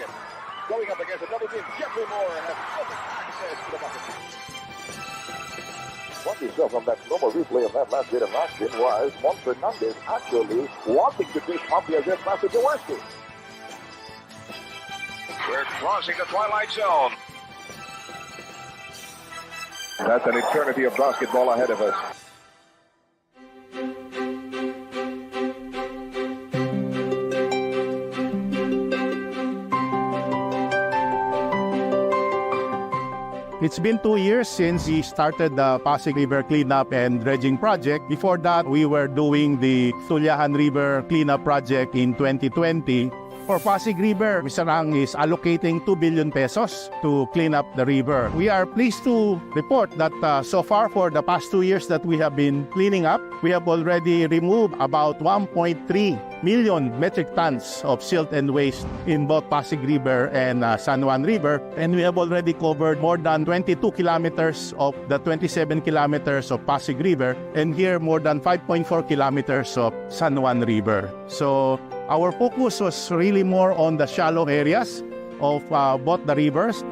basket. Going up against a double team, Jeffrey Moore has open access to the bucket. What we saw from that normal replay of that last bit of action was Juan Fernandez actually wanting to dish off the against Master Jaworski. We're crossing the twilight zone. That's an eternity of basketball ahead of us. It's been 2 years since we started the Pasig River Cleanup and Dredging Project. Before that, we were doing the Sulyahan River Cleanup Project in 2020. For Pasig River, Mr. Ang is allocating 2 billion pesos to clean up the river. We are pleased to report that so far for the past 2 years that we have been cleaning up, we have already removed about 1.3 million metric tons of silt and waste in both Pasig River and San Juan River. And we have already covered more than 22 kilometers of the 27 kilometers of Pasig River, and here more than 5.4 kilometers of San Juan River. So our focus was really more on the shallow areas of both the rivers.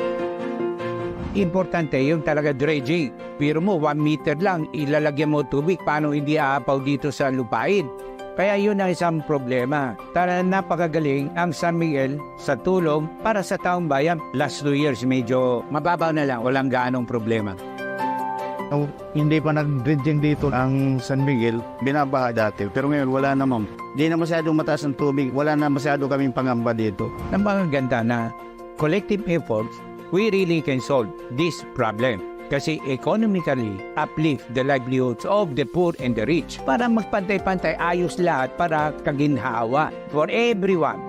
Importante yung talaga dredging. Pero mo, 1 meter lang, ilalagyan mo tubig, paano hindi aapaw dito sa lupain? Kaya yun ang isang problema. Tara, napakagaling ang San Miguel sa tulong para sa taong bayan. Last 2 years, medyo mababaw na lang, walang gaanong problema. Hindi pa nag-dredging dito ang San Miguel, binabaha dati. Pero ngayon wala naman. Hindi na masyadong mataas ang tubig, wala na masyado kaming pangamba dito. Ang mga ganda na collective efforts, we really can solve this problem. Kasi economically uplift the livelihoods of the poor and the rich. Para magpantay-pantay, ayos lahat para kaginhawa for everyone.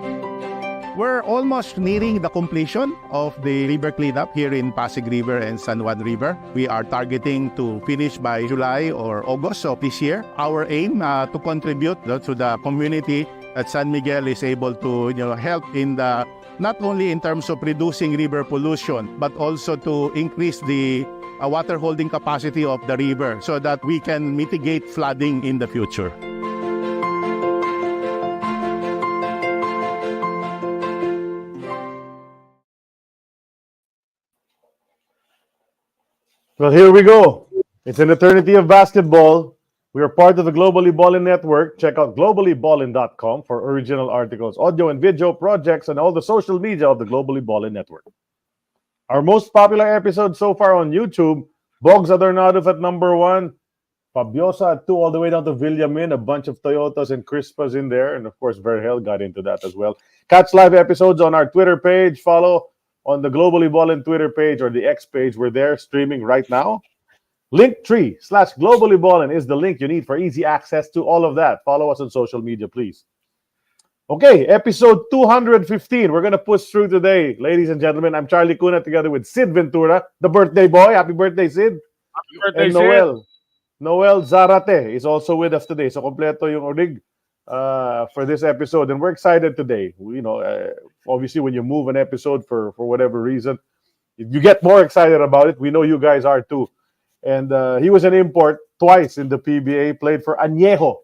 We're almost nearing the completion of the river cleanup here in Pasig River and San Juan River. We are targeting to finish by July or August of this year. Our aim to contribute to the community that San Miguel is able to help in the not only in terms of reducing river pollution, but also to increase the water holding capacity of the river so that we can mitigate flooding in the future. Well, here we go. It's an eternity of basketball. We are part of the Globally Ballin Network. Check out globallyballin.com for original articles, audio and video projects, and all the social media of the Globally Ballin Network. Our most popular episode so far on YouTube, Bogs Adornados at number 1, Fabiosa at 2, all the way down to Villamin, a bunch of Toyotas and Crispas in there. And of course, Verhel got into that as well. Catch live episodes on our Twitter page. Follow on the Globally Ballin Twitter page or the X page. We're there streaming right now. Linktree/Globally Ballin is the link you need for easy access to all of that. Follow us on social media, please. Okay, episode 215. We're going to push through today, ladies and gentlemen. I'm Charlie Cuna together with Sid Ventura, the birthday boy. Happy birthday, Sid. Happy birthday, and Sid. Noel Zarate is also with us today. So kompleto yung rig for this episode, and we're excited today. Obviously, when you move an episode for whatever reason, you get more excited about it. We know you guys are too. And he was an import twice in the PBA, played for Añejo.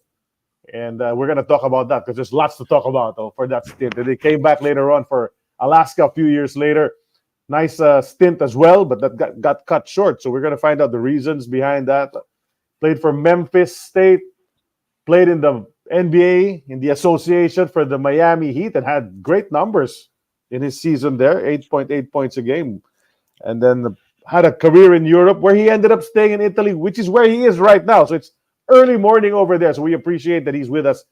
And we're going to talk about that because there's lots to talk about for that stint. And they came back later on for Alaska a few years later. Nice stint as well, but that got cut short. So we're going to find out the reasons behind that. Played for Memphis State, played in the NBA, in the association for the Miami Heat, and had great numbers in his season there, 8.8 points a game. And then had a career in Europe where he ended up staying in Italy, which is where he is right now. So it's early morning over there. So we appreciate that he's with us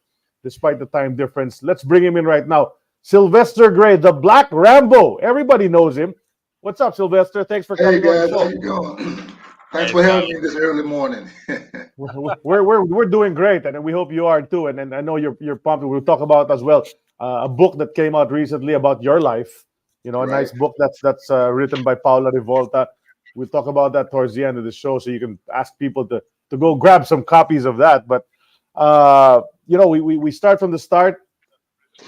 despite the time difference. Let's bring him in right now. Sylvester Gray, the Black Rambo. Everybody knows him. What's up, Sylvester? Thanks for coming. Hey guys, how you doing? Thanks for having me this early morning. we're doing great, and we hope you are too. And I know you're pumped. We'll talk about as well a book that came out recently about your life. A nice book that's written by Paula Rivolta. We'll talk about that towards the end of the show, so you can ask people to go grab some copies of that. But we start from the start.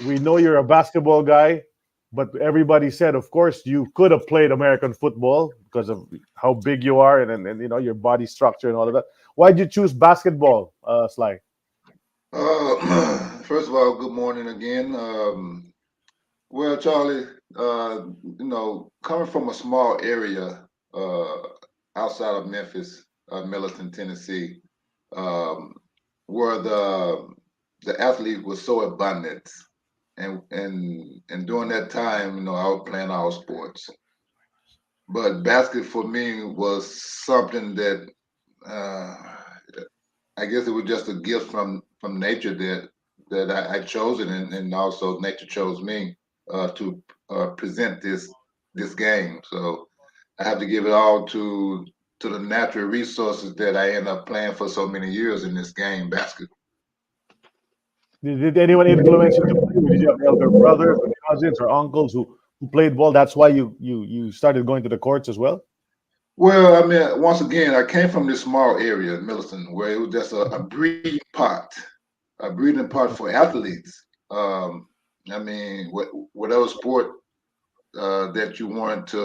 We know you're a basketball guy, but everybody said, of course, you could have played American football because of how big you are and your body structure and all of that. Why did you choose basketball, Sly? First of all, good morning again. Well, Charlie, coming from a small area outside of Memphis, Millerton, Tennessee, um, where the athlete was so abundant, and during that time, I was playing all sports, but basket for me was something that uh, I guess it was just a gift from nature that I chose it, and also nature chose me to present this game. So I have to give it all to the natural resources that I end up playing for so many years in this game, basketball. Did anyone influence you to play? Did you have elder brothers or cousins or uncles who played ball? That's why you started going to the courts as well? Well, I mean, once again, I came from this small area, Millicent, where it was just a breeding pot for athletes. I mean, whatever sport that you wanted to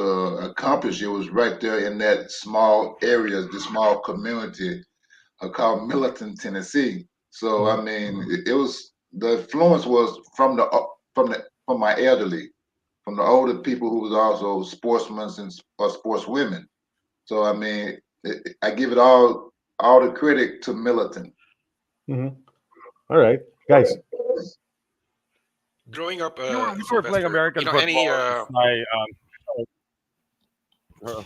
accomplish, it was right there in that small area, this small community called Millerton, Tennessee. So I Mhm. mean, it was the influence was from my elderly, from the older people who was also sportsmen and or sportswomen. So I mean, I give it all the credit to Millerton. Mhm. All right, guys. Growing up, You were playing Sylvester, American any football.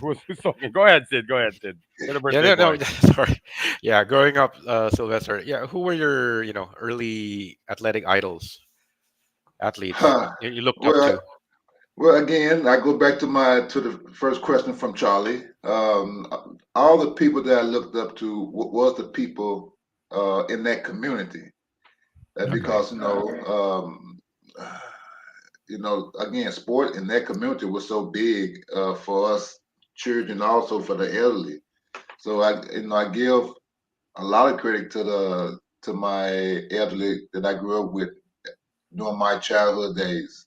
Who's talking? Go ahead, Sid. Go ahead, Sid. You're the yeah, birthday no, no, boy. sorry, yeah, growing up, Sylvester, yeah, who were your, early athletic idols, athletes Huh. you looked up Well, to? well, again, I go back to the first question from Charlie. All the people that I looked up to was the people in that community, Okay. because again, sport in that community was so big for us children, also for the elderly. So I give a lot of credit to my elderly that I grew up with during my childhood days.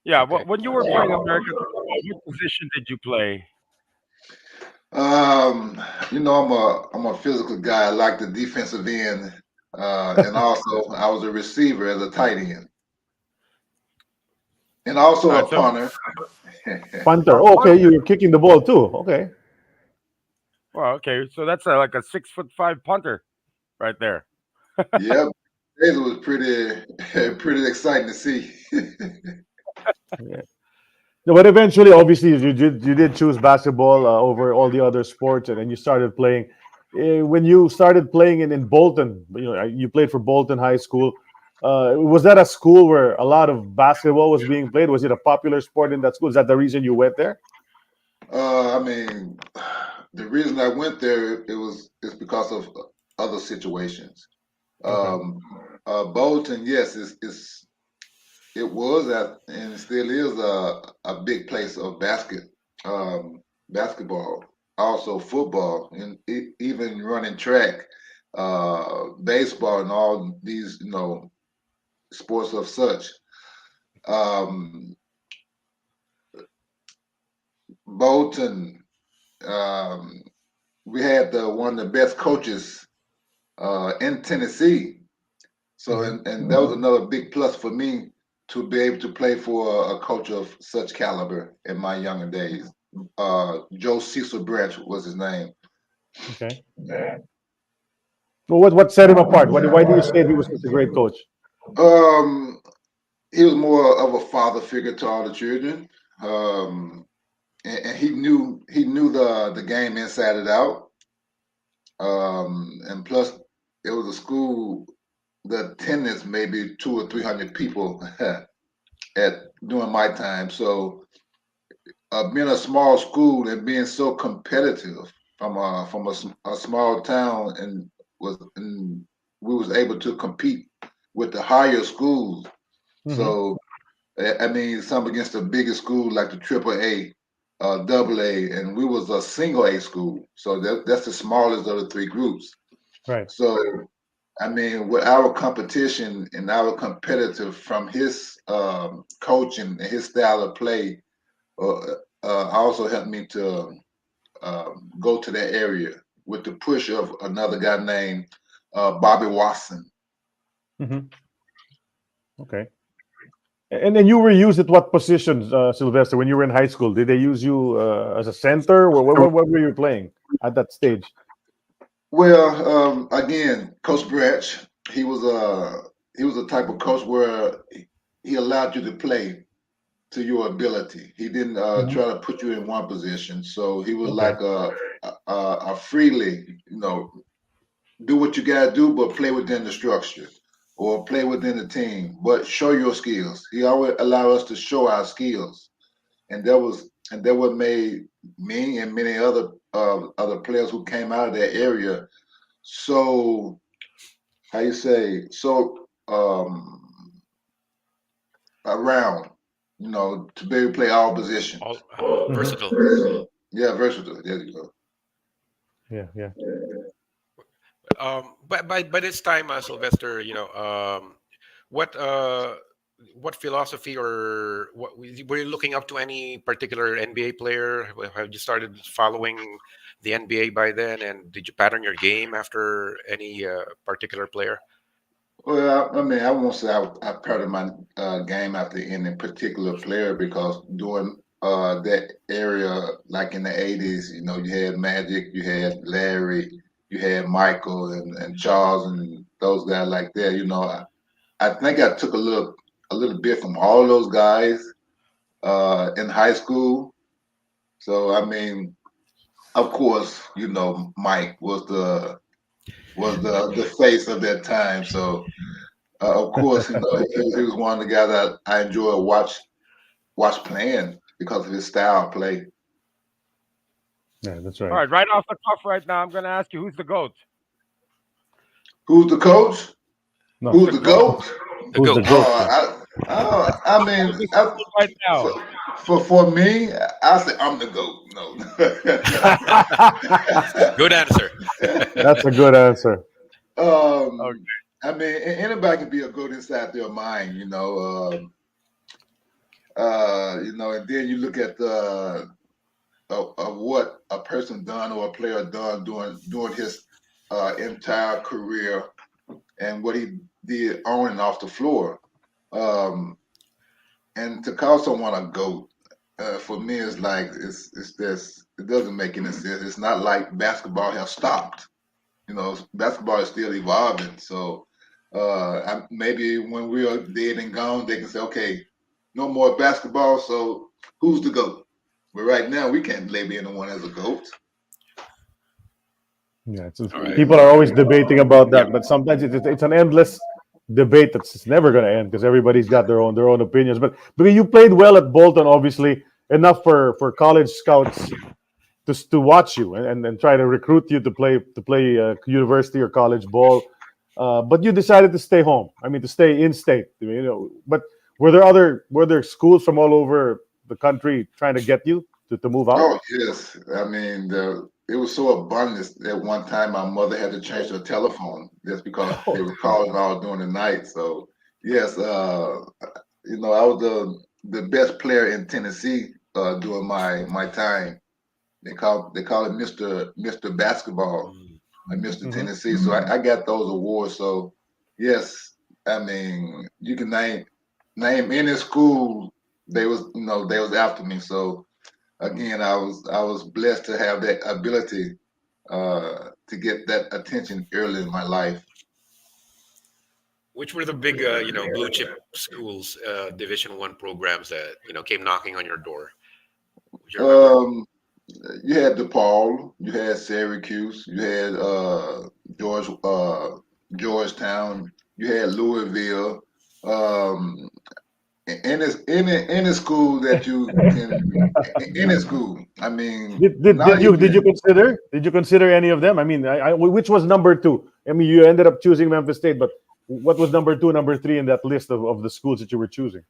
Yeah. Okay. When you were playing American football, what position did you play? Um, I'm a physical guy. I like the defensive end, and also I was a receiver as a tight end, and All also right. a So, punter. Punter. oh, Oh, okay, punter. you're kicking the ball too. Okay. Well, okay. So that's like a 6'5" punter right there. Yep, it was pretty pretty exciting to see. Yeah. No, but eventually, obviously, you did choose basketball over all the other sports, and then you started playing. When you started playing in Bolton, you played for Bolton High School. Was that a school where a lot of basketball was being played? Was it a popular sport in that school? Is that the reason you went there? I mean, the reason I went there it's because of other situations. Okay. Um, Bolton, yes, it was at and it still is a big place of basketball, also football, and even running track, baseball, and all these sports of such. Um, Bolton, um, we had one of the best coaches in Tennessee. So, Hmm. and that was another big plus for me to be able to play for a coach of such caliber in my younger days. Joe Cecil Branch was his name. Okay. Well, what set him apart? Why do you say he was such a great coach? Um, he was more of a father figure to all the children, and he knew the game inside and out. And plus, it was a school. The attendance maybe 200 or 300 people at during my time. So being a small school and being so competitive from a small town, and we was able to compete with the higher schools. Hmm. So I mean, some against the biggest school like the Triple A, Double A, and we was a single A school. So that's the smallest of the three groups. Right. So I mean, with our competition and our competitive from his coaching and his style of play, uh, also helped me to go to that area with the push of another guy named Bobby Watson. Hmm. Okay. And then you were used at what positions, Sylvester, when you were in high school? Did they use you as a center? What were you playing at that stage? Well, again, Coach Branch, he was a type of coach where he allowed you to play to your ability. He didn't try to put you in one position. So he was Okay. like a freely, do what you gotta do, but play within the structure or play within the team, but show your skills. He always allowed us to show our skills, and that what made me and many other players who came out of that area so how you say so around, to be able to play all positions. All versatile. Yeah, versatile. There you go. Yeah. But by this time, Sylvester, what philosophy or what were you looking up to any particular NBA player? Have you started following the NBA by then, and did you pattern your game after any particular player? Well, I mean, I won't say I part of my game after any particular player because during that area, like in the 80s, you had Magic, you had Larry, you had Michael and Charles and those guys like that. I think I took a little bit from all those guys in high school. So I mean, of course, Mike was the face of that time. So of course, he was one of the guys that I enjoy watch playing because of his style of play. Yeah, that's All right. right off the cuff right now, I'm going to ask you who's the GOAT? Who's the coach? No. Who's the GOAT? The Who's the GOAT. GOAT? I mean, Right now. for me, I say I'm the GOAT. No. Good answer. That's a good answer. Okay. I mean, anybody can be a GOAT inside their mind, and then you look at of what a person done or a player done during his entire career and what he did on and off the floor. And to call someone a GOAT, for me, is like it's just it doesn't make any sense. It's not like basketball has stopped. Basketball is still evolving. So maybe when we are dead and gone, they can say, okay, no more basketball. So who's the GOAT? But right now, we can't label anyone as a GOAT. Yeah, right. people are always debating about that, Yeah. but sometimes it's an endless debate that's never going to end because everybody's got their own opinions. But you played well at Bolton, obviously enough for college scouts to watch you and try to recruit you to play university or college ball. But you decided to stay home. I mean, to stay in state. But were there schools from all over the country trying to get you to move out? Oh yes, I mean it was so abundant at one time. My mother had to change her telephone just because they were calling all during the night. So yes, I was the best player in Tennessee during my time. They call it Mr. Basketball and Mr. Mhm. Tennessee. So I got those awards. So yes, I mean you can name any school they was after me. So again, I was blessed to have that ability to get that attention early in my life. Which were the big, blue chip schools, Division One programs that came knocking on your door? Would you remember? You had DePaul, you had Syracuse, you had Georgetown, you had Louisville. Um, any school that you can, any school. I mean, not Did you even. consider any of them? I mean, which was number two? I mean, you ended up choosing Memphis State, but what was number two, number three in that list of the schools that you were choosing?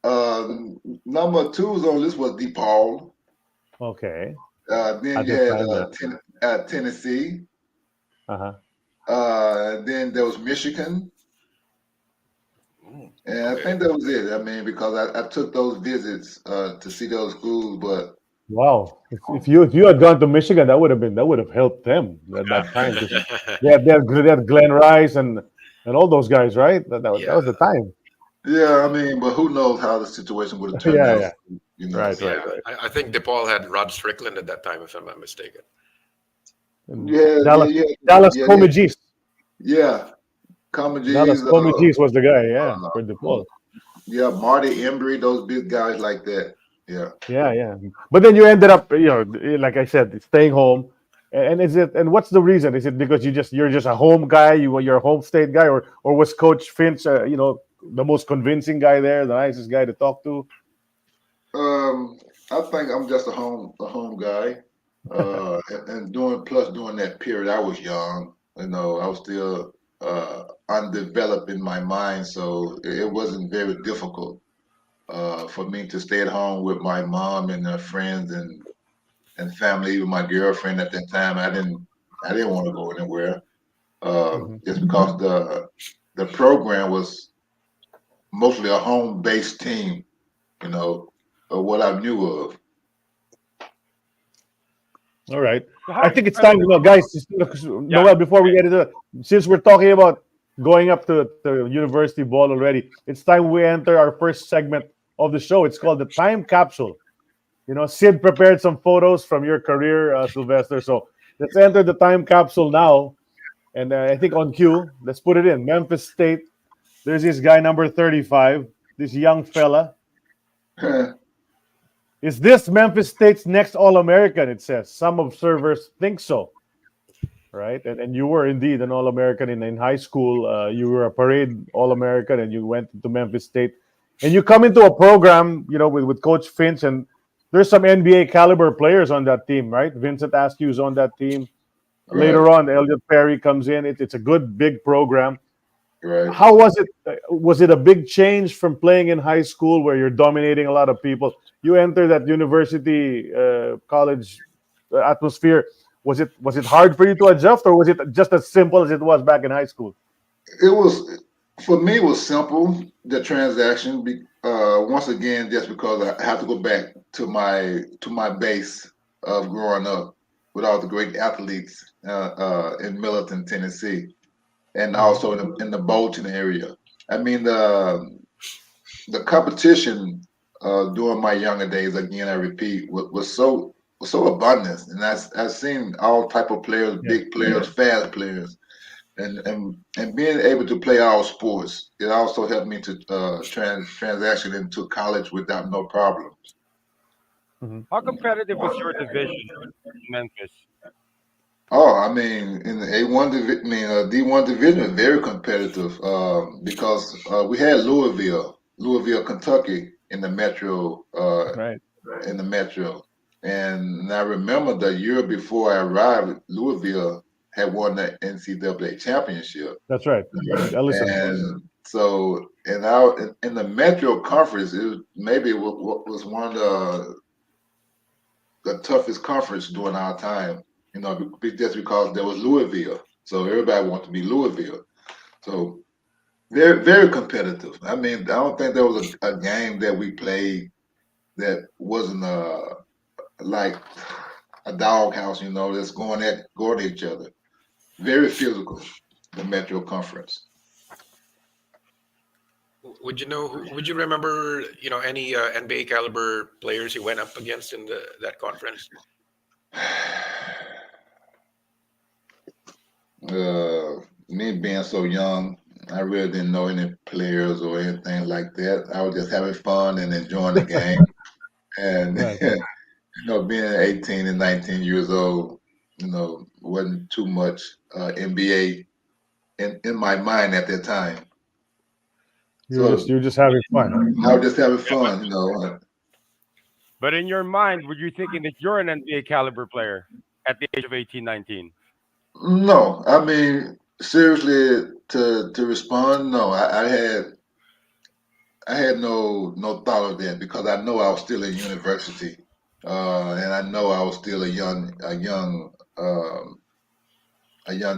Number two's on this was DePaul. Okay. Then At you the time, had Tennessee. uh-huh. Then there was Michigan. And I Okay. think that was it. I mean, because I took those visits to see those schools, but Wow. If you had gone to Michigan, that would have helped them at that time because they had Glenn Rice and all those guys, right? That was Yeah. the time. Yeah, I mean, but who knows how the situation would have turned Yeah, out? yeah. You know. Right, Yeah, right, right. I think DePaul had Rod Strickland at that time, if I'm not mistaken. And Yeah, Dallas, yeah, Dallas yeah, yeah, Comegis. yeah. Dallas Comedies, Comegis was the guy, yeah, for DePaul. yeah, Marty Embry, those big guys like that. Yeah. Yeah, yeah. But then you ended up, like I said, staying home. And is it? And what's the reason? Is it because you're just a home guy? You're a home state guy, or was Coach Finch, the most convincing guy there, the nicest guy to talk to? Um, I think I'm just a home guy. And during that period, I was young. I was still undeveloped in my mind, so it wasn't very difficult for me to stay at home with my mom and her friends and family, even my girlfriend at that time. I didn't want to go anywhere Mhm. just because the program was mostly a home-based team, you know, of what I knew of. All right. So how I think it's time, competitive? guys. Yeah, Noel, before we get into, since we're talking about going up to university ball already, it's time we enter our first segment of the show. It's called the time capsule. Sid prepared some photos from your career, Sylvester. So let's enter the time capsule now. And I think on cue, let's put it in. Memphis State. There's this guy, number 35, this young fella. Is this Memphis State's next All American? It says. Some observers think so, right? And you were indeed an All American in high school. You were a parade All American, and you went to Memphis State. And you come into a program, with Coach Finch, and there's some NBA caliber players on that team, right? Vincent Askew's on that team. Right, Later on, Elliot Perry comes in. It's a good big program. right. How was it? Was it a big change from playing in high school where you're dominating a lot of people? You enter that university, college atmosphere. Was it hard for you to adjust, or was it just as simple as it was back in high school? It was for me. It was simple. The transaction. Once again, just because I have to go back to my base of growing up with all the great athletes in Milton, Tennessee, and Mhm. also in the Bolton area. I mean the competition during my younger days. Again, I repeat, was so abundant, and I've seen all type of players, Yeah, big players, fast players, and being able to play all sports. It also helped me to transaction into college without no problem. Mhm. how competitive was your division in Memphis? Oh, I mean, in the A1 division, D1 division is very competitive because we had Louisville, Kentucky Right. in the metro. And I remember the year before I arrived, Louisville had won the NCAA championship. That's right. Ellison. And so, in the Metro Conference, it was one of the toughest conference during our time. Just because there was Louisville, so everybody wanted to be Louisville. So very, very competitive. I mean, I don't think there was a game that we played that wasn't like a doghouse. That's going at each other. Very physical. The Metro Conference. Would you remember, any NBA caliber players you went up against in that conference? Me being so young, I really didn't know any players or anything like that. I was just having fun and enjoying the game. And Right. being 18 and 19 years old, wasn't too much NBA in my mind at that time. You're just So you're just having fun. I was just having Yeah, but fun. but in your mind, were you thinking that you're an NBA caliber player at the age of 18, 19? No, I mean seriously, to respond, no, I had no thought of that because I know I was still in university, and I know I was still a young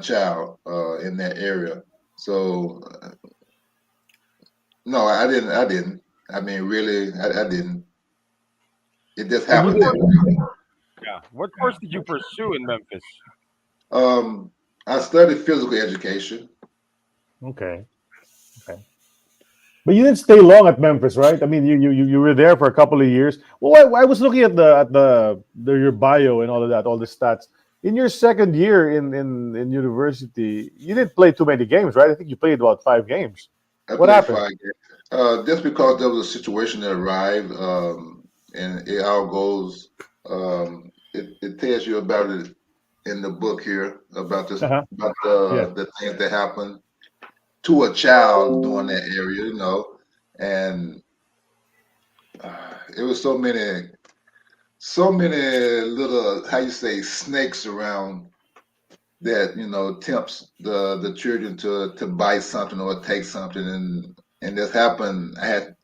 child in that area. So no, I didn't. I mean, really, I didn't. It just And you happened did. that way. Yeah. What course did you pursue in Memphis? I studied physical education. Okay. Okay. But you didn't stay long at Memphis, right? I mean, you were there for a couple of years. Well, I was looking at your bio and all of that, all the stats. In your second year in university, you didn't play too many games, right? I think you played about 5 games. I What played happened? 5 games. Just because there was a situation that arrived, and it all goes. It tells you about it in the book here about this Uh-huh. about Yeah. the things that happened to a child during that area, and it was so many little, how you say, snakes around that tempts the children to buy something or take something, and this happened. I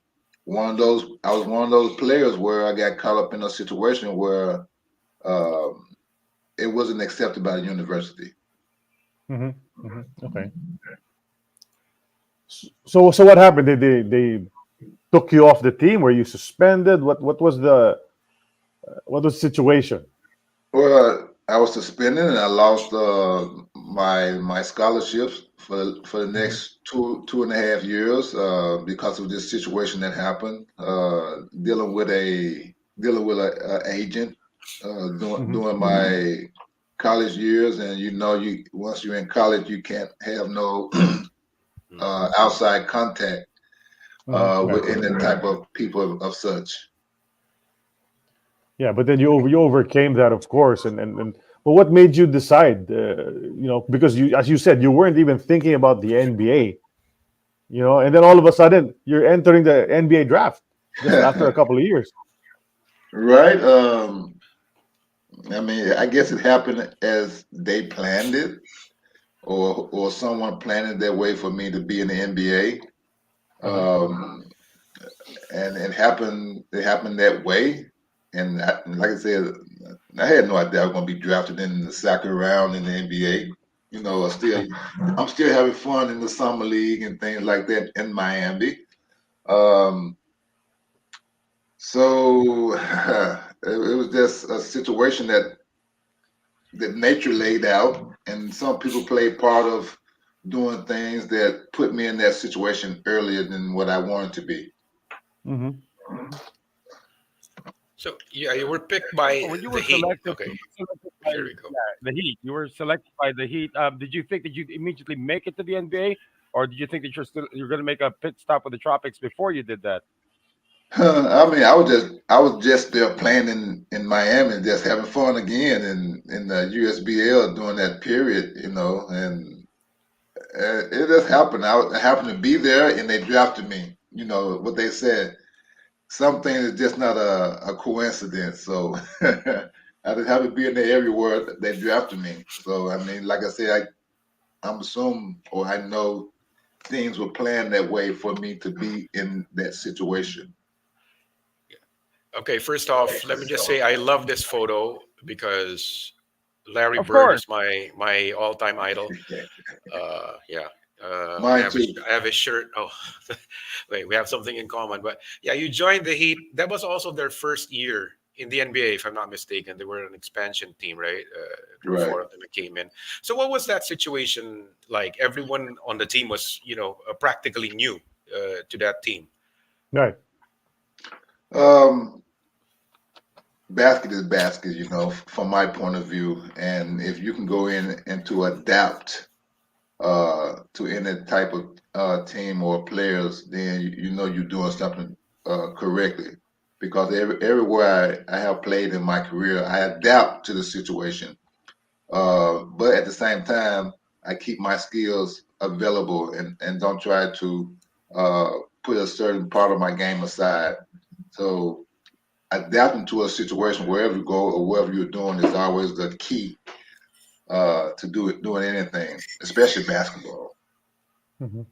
was one of those players where I got caught up in a situation where um, it wasn't accepted by the university. Okay. So what happened? They took you off the team? Were you suspended? What was the situation? Well, I was suspended and I lost my scholarships for the Mhm. next two and a half years because of this situation that happened. Dealing with a agent Mhm. during my college years, and you once you're in college, you can't have no outside contact Mhm. with Right. any type of people of such. Yeah, but then you overcame that, of course, and but what made you decide? Because as you said, you weren't even thinking about the NBA. And then all of a sudden you're entering the NBA draft just after a couple of years. Right. I mean, I guess it happened as they planned it, or someone planned it that way for me to be in the NBA. Uh-huh. Um, and it happened that way. And like I said, I had no idea I was going to be drafted in the second round in the NBA. I'm still having fun in the summer league and things like that in Miami. Um, so it was just a situation that nature laid out, and some people played part of doing things that put me in that situation earlier than what I wanted to be. Mm-hmm. So yeah, you were picked by When you the were Heat. selected, Okay, by here we go. the Heat, you were selected by the Heat. Did you think that you'd immediately make it to the NBA, or did you think that you're going to make a pit stop with the Tropics before you did that? I mean, I was just there playing in Miami, just having fun again in the USBL during that period, and it just happened. I happened to be there, and they drafted me. You know what they said. Something is just not a coincidence. So I just happened to be in the area where they drafted me. So I mean, like I said, I'm assuming, or I know things were planned that way for me to be in that situation. Okay, first off, let me just say I love this photo because Larry Of Bird course. is my all-time idol. Yeah. I Mine have a, too. I have a shirt. Oh, wait, we have something in common. But yeah, you joined the Heat. That was also their first year in the NBA, if I'm not mistaken. They were an expansion team, right? There were Right. four of them that came in. So what was that situation like? Everyone on the team was, practically new to that team. Right. Um, Basket is basket, from my point of view. And if you can go in and to adapt to any type of team or players, then you know you're doing something correctly. Because everywhere I have played in my career, I adapt to the situation. But at the same time, I keep my skills available and don't try to uh, put a certain part of my game aside. So adapting to a situation wherever you go or whatever you're doing is always the key to doing anything, especially basketball. Mhm.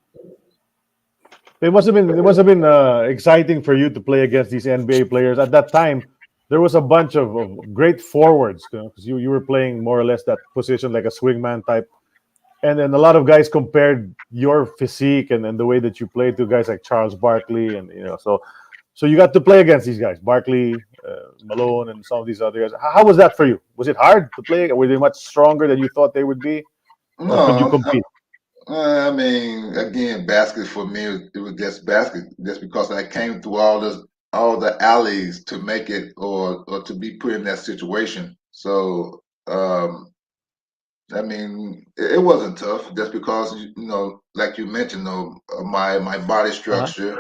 It must have been exciting for you to play against these NBA players at that time. There was a bunch of great forwards, because you were playing more or less that position like a swingman type, and then a lot of guys compared your physique and the way that you played to guys like Charles Barkley, and so you got to play against these guys, Barkley, Malone, and some of these other guys. How was that for you? Was it hard to play? Were they much stronger than you thought they would be, or could you No, compete? I mean, again, basket for me, it was just basket, just because I came through all the alleys to make it, or to be put in that situation. So, I mean, it wasn't tough, just because like you mentioned, though, my body Uh-huh. structure,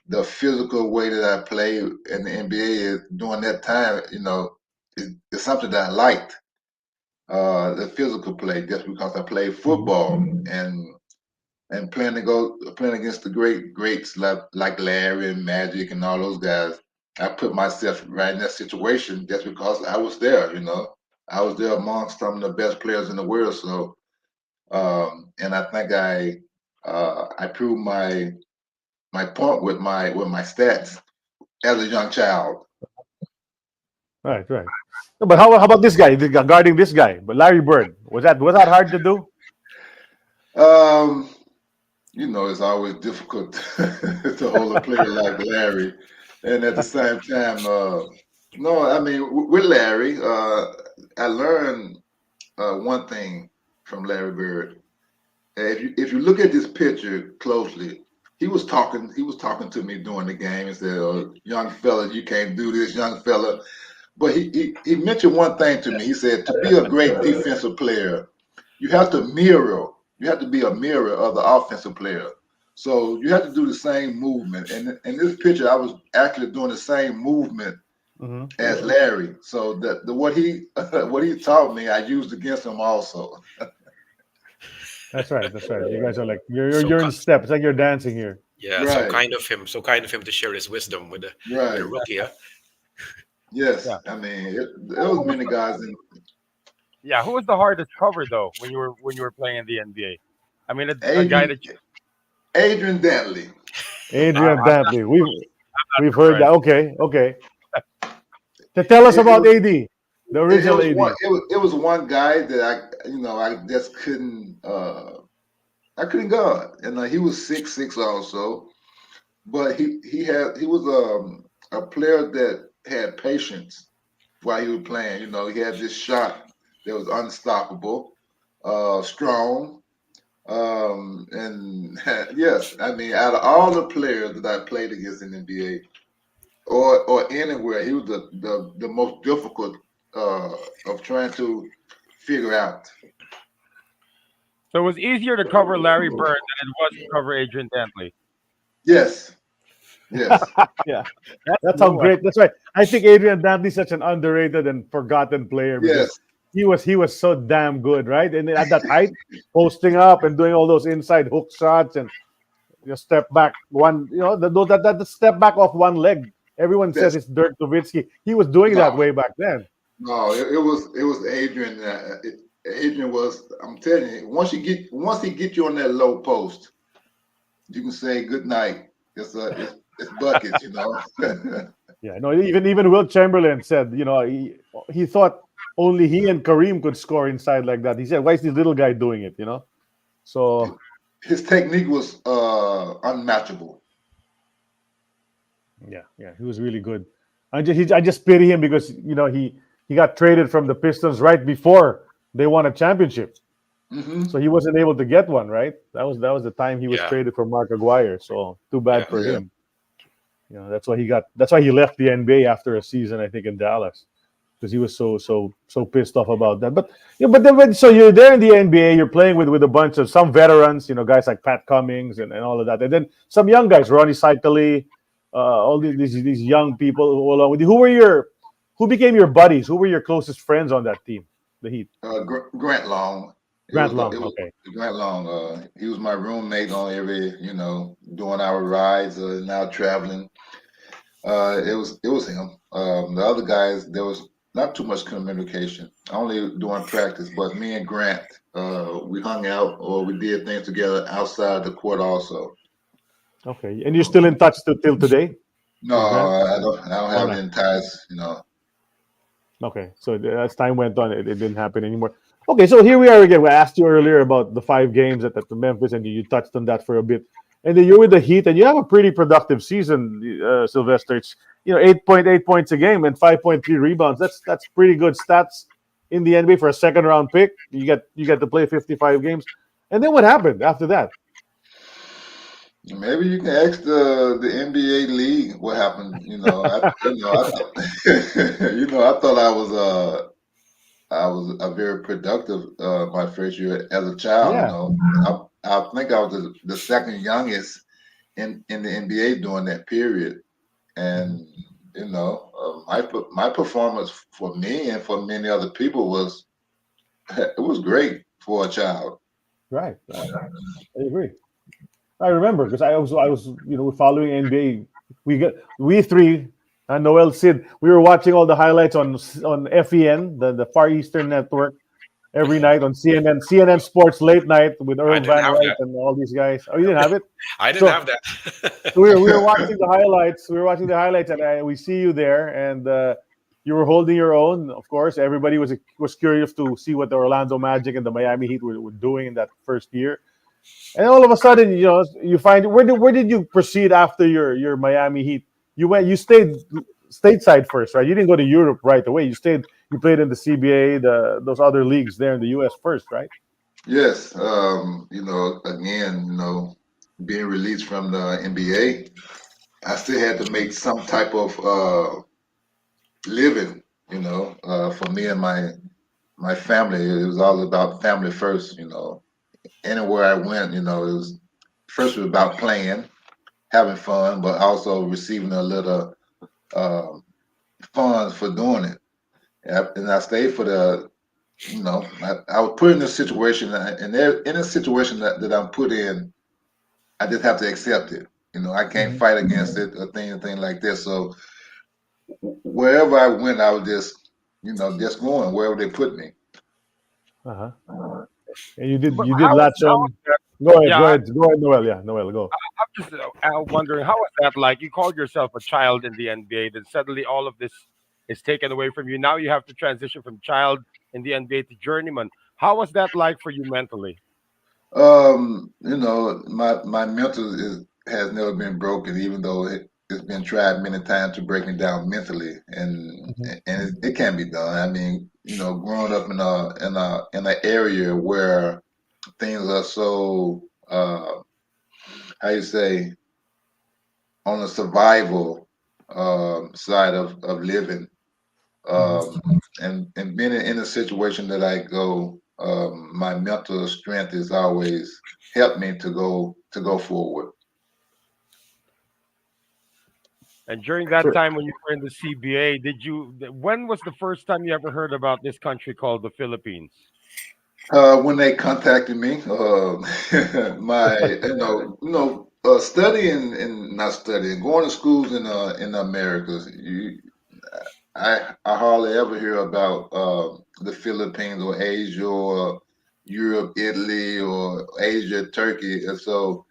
the physical way that I play in the NBA is during that time, it's something that I liked. The physical play, just because I played Mhm. football, and playing against the greats like Larry and Magic and all those guys. I put myself right in that situation just because I was there. I was there amongst some of the best players in the world. So, and I think I proved my point with my stats as a young child. Right, right. No, but how about this guy, guarding this guy, but Larry Bird? Was that hard to do? Um, it's always difficult to hold a player like Larry, and at the same time, no, I mean, with Larry, I learned one thing from Larry Bird. If you look at this picture closely, he was talking to me during the game and said, "Oh, young fella, you can't do this, young fella." But he mentioned one thing to me. He said, "To be a great defensive player, you have to mirror. You have to be a mirror of the offensive player. So you have to do the same movement. And in this picture, I was actually doing the same movement Hmm. as Larry. So what he what he taught me, I used against him also. That's right. That's right. You guys are like you're So you're in step. It's like you're dancing here. yeah, Right, so kind of him to share his wisdom with a right. rookie. Huh? Yes. Yeah. I mean, there was many guys in Yeah, who was the hardest cover though when you were playing in the NBA? I mean, a guy Adrian that you, Adrian Dantley. Adrian I'm Dantley. We've heard that. surprised. Okay, okay. Tell us It about was AD, the it original was one AD. it was one guy that I just couldn't guard, and he was 6'6" also, but he was a player that had patience while he was playing. He had this shot that was unstoppable, strong, and yes, I mean, out of all the players that I played against in the NBA or anywhere, he was the most difficult uh, of trying to figure out. So it was easier to cover Larry Bird than it was to cover Adrian Dantley. Yes, yes, Yeah, That's that's how new. great. That's right. I think Adrian Dantley's such an underrated and forgotten player because yes. he was so damn good, right? And at that height, posting up and doing all those inside hook shots and step back one, that step back off one leg. Everyone says That's it's Dirk Nowitzki. He was doing that no, way back then. no. It was Adrian. Adrian was. I'm telling you, once he get you on that low post, you can say good night. It's buckets. Yeah, no. Even Will Chamberlain said, he thought only he and Kareem could score inside like that. He said, "Why is this little guy doing it?" So His technique was unmatchable. yeah, yeah, he was really good. I just pity him because he got traded from the Pistons right before they won a championship, Hmm. so he wasn't able to get one. Right, that was the time he was Yeah, traded for Mark Aguirre. So too bad yeah. for Yeah. him. That's why he left the NBA after a season, I think, in Dallas because he was so pissed off about that. But so you're there in the NBA, you're playing with a bunch of some veterans, guys like Pat Cummings and all of that, and then some young guys, Ronnie Cycli, all these young people along with you. Who became your buddies? Who were your closest friends on that team, the Heat? Grant Long. It Grant was Long. it was Okay. Grant Long. He was my roommate on every doing our rides, now traveling. It was him. The other guys, there was not too much communication, only during practice. But me and Grant, we hung out or we did things together outside the court also. Okay. And you're still in touch till today No, with Grant? I don't Oh have no. any ties. Okay, so as time went on, it didn't happen anymore. Okay, so here we are again. We asked you earlier about the 5 games at the Memphis, and you touched on that for a bit. And then you're with the Heat, and you have a pretty productive season, Sylvester. It's 8.8 points a game and 5.3 rebounds. That's pretty good stats in the NBA for a second round pick. You get to play 55 games. And then what happened after that? Maybe you can ask the NBA league what happened. I thought, I thought I was a very productive my first year as a child. Yeah. I think I was the second youngest in the NBA during that period, and my performance for me and for many other people was great for a child. Right. I agree. I remember because I was following NBA. We three, Noel, Sid, we were watching all the highlights on FEN, the Far Eastern Network, every night on CNN Sports Late Night with I Earl didn't Van have Wright that. and all these guys. Oh, you didn't have it? I didn't So, have that. so we were watching the highlights. We were watching the highlights, and we see you there, and you were holding your own. Of course, everybody was curious to see what the Orlando Magic and the Miami Heat were doing in that first year. And all of a sudden, you find where did you proceed after your Miami Heat? You stayed stateside first, right? You didn't go to Europe right away. You played in the CBA, those other leagues there in the US first, right? Yes, again, being released from the NBA, I still had to make some type of living. For me and my family, it was all about family first. Anywhere I went, it was first it was about playing, having fun, but also receiving a little funds for doing it. And I stayed for I was put in a situation, and in a situation that I'm put in, I just have to accept it. I can't fight against it or anything like this. So wherever I went, I was just going wherever they put me. Uh-huh. And you did How latch how was on. that? Go ahead, Yeah, go ahead, go ahead, Noel. Yeah, Noel, go. I'm just wondering how was that like? You called yourself a child in the NBA, then suddenly all of this is taken away from you. Now you have to transition from child in the NBA to journeyman. How was that like for you mentally? My mental has never been broken, even though it's been tried many times to break me down mentally, and Mhm. it can be done. I mean, growing up in an area where things are so how you say, on the survival side of living, Mhm. um, and being in a situation that I go, my mental strength has always helped me to go forward. And during that time when you were in the CBA, when was the first time you ever heard about this country called the Philippines? When they contacted me, my studying and not studying, going to schools in the Americas, I hardly ever hear about the Philippines or Asia or Europe, Italy or Asia, Turkey. And so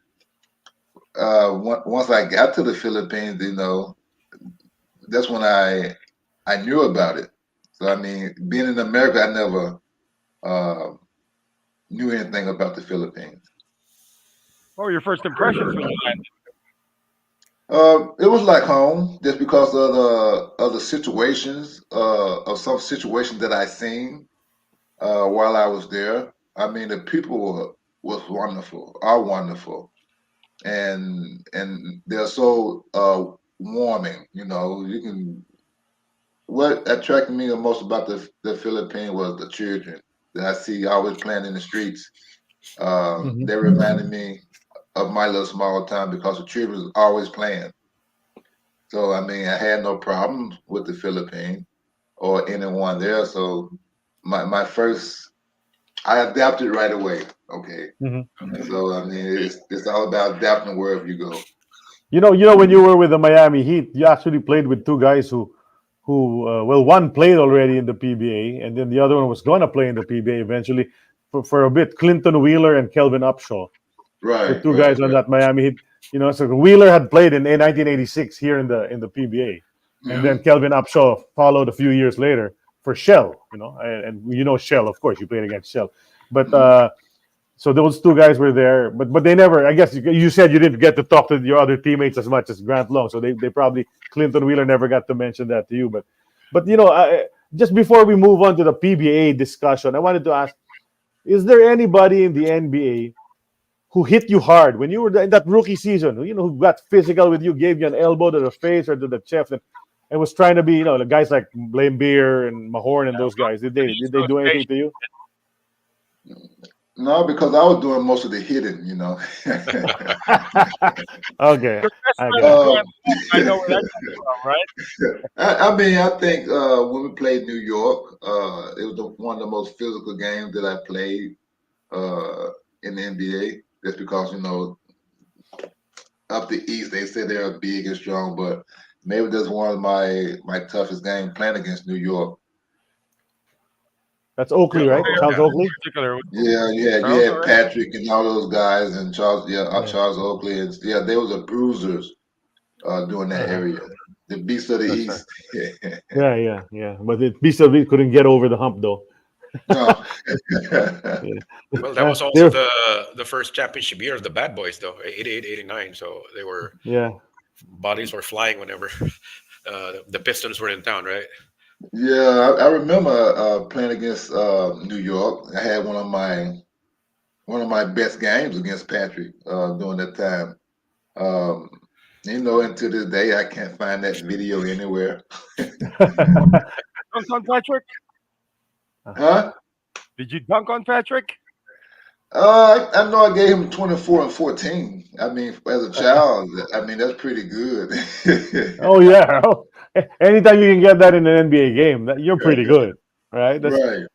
once I got to the Philippines, that's when I knew about it. So I mean, being in America, I never uh, knew anything about the Philippines. What were your first impressions when you landed? It was like home, just because of the situations, of some situations that I seen while I was there. I mean, the people was wonderful, are wonderful, and they're so warming. You can. What attracted me the most about the Philippines was the children that I see always playing in the streets. Mhm. They reminded me of my little small town because the children was always playing. So I mean, I had no problems with the Philippines or anyone there. So my first, I adapted right away. Okay, Mhm. so I mean, it's all about adapting wherever you go. When you were with the Miami Heat, you actually played with two guys who well, one played already in the PBA, and then the other one was going to play in the PBA eventually for a bit. Clinton Wheeler and Kelvin Upshaw were Right, two right, guys on right. that Miami Heat. So Wheeler had played in 1986 here in the PBA, and Yeah. then Kelvin Upshaw followed a few years later for Shell. And Shell, of course, you played against Shell, but. Mhm. So those two guys were there, but they never. I guess you said you didn't get to talk to your other teammates as much as Grant Long, so they probably Clinton Wheeler never got to mention that to you. But just before we move on to the PBA discussion, I wanted to ask: is there anybody in the NBA who hit you hard when you were in that rookie season? Who got physical with you, gave you an elbow to the face or to the chest, and was trying to be, the guys like Blame Beer and Mahorn and those guys. Did they do anything to you? No, because I was doing most of the hitting, Okay, Your best I friend get was it. going, I know where that comes from, right? I mean, I think when we played New York, it was one of the most physical games that I played in the NBA. Just because, up the East, they say they're big and strong, but maybe that's one of my toughest games playing against New York. That's Oakley, Which right? player Charles in Oakley. particular? Yeah, you Charles had already? Patrick and all those guys, and Charles, Yeah. Charles Oakley, and yeah, they was the bruisers doing that Uh-huh. area, the beast of the That's right. East. Yeah. But Beast couldn't get over the hump, though. No. Yeah. Well, that was also They're the first championship year of the Bad Boys, though, 88, 89. So yeah. bodies were flying whenever the Pistons were in town, right? Yeah, I remember playing against New York. I had one of my best games against Patrick during that time. Um, and to this day, I can't find that video anywhere. Dunk on Patrick? Huh? Did you dunk on Patrick? I know I gave him 24 and 14. I mean, as a child, I mean, that's pretty good. Oh yeah. Anytime you can get that in an NBA game, you're pretty good, right? Right.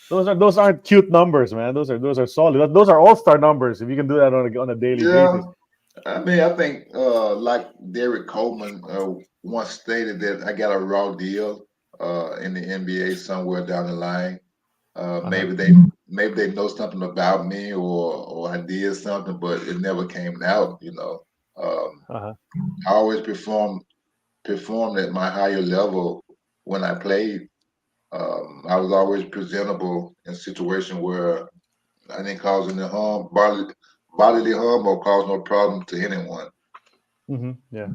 Those aren't cute numbers, man. Those are solid. Those are all-star numbers if you can do that on a daily Yeah. basis. I mean, I think like Derek Coleman once stated that I got a raw deal in the NBA somewhere down the line. Uh-huh. Maybe they know something about me or I did something, but it never came out. Uh-huh. I always performed at my higher level when I played. I was always presentable in a situation where I didn't cause any harm, bodily harm, or cause no problem to anyone. Yeah.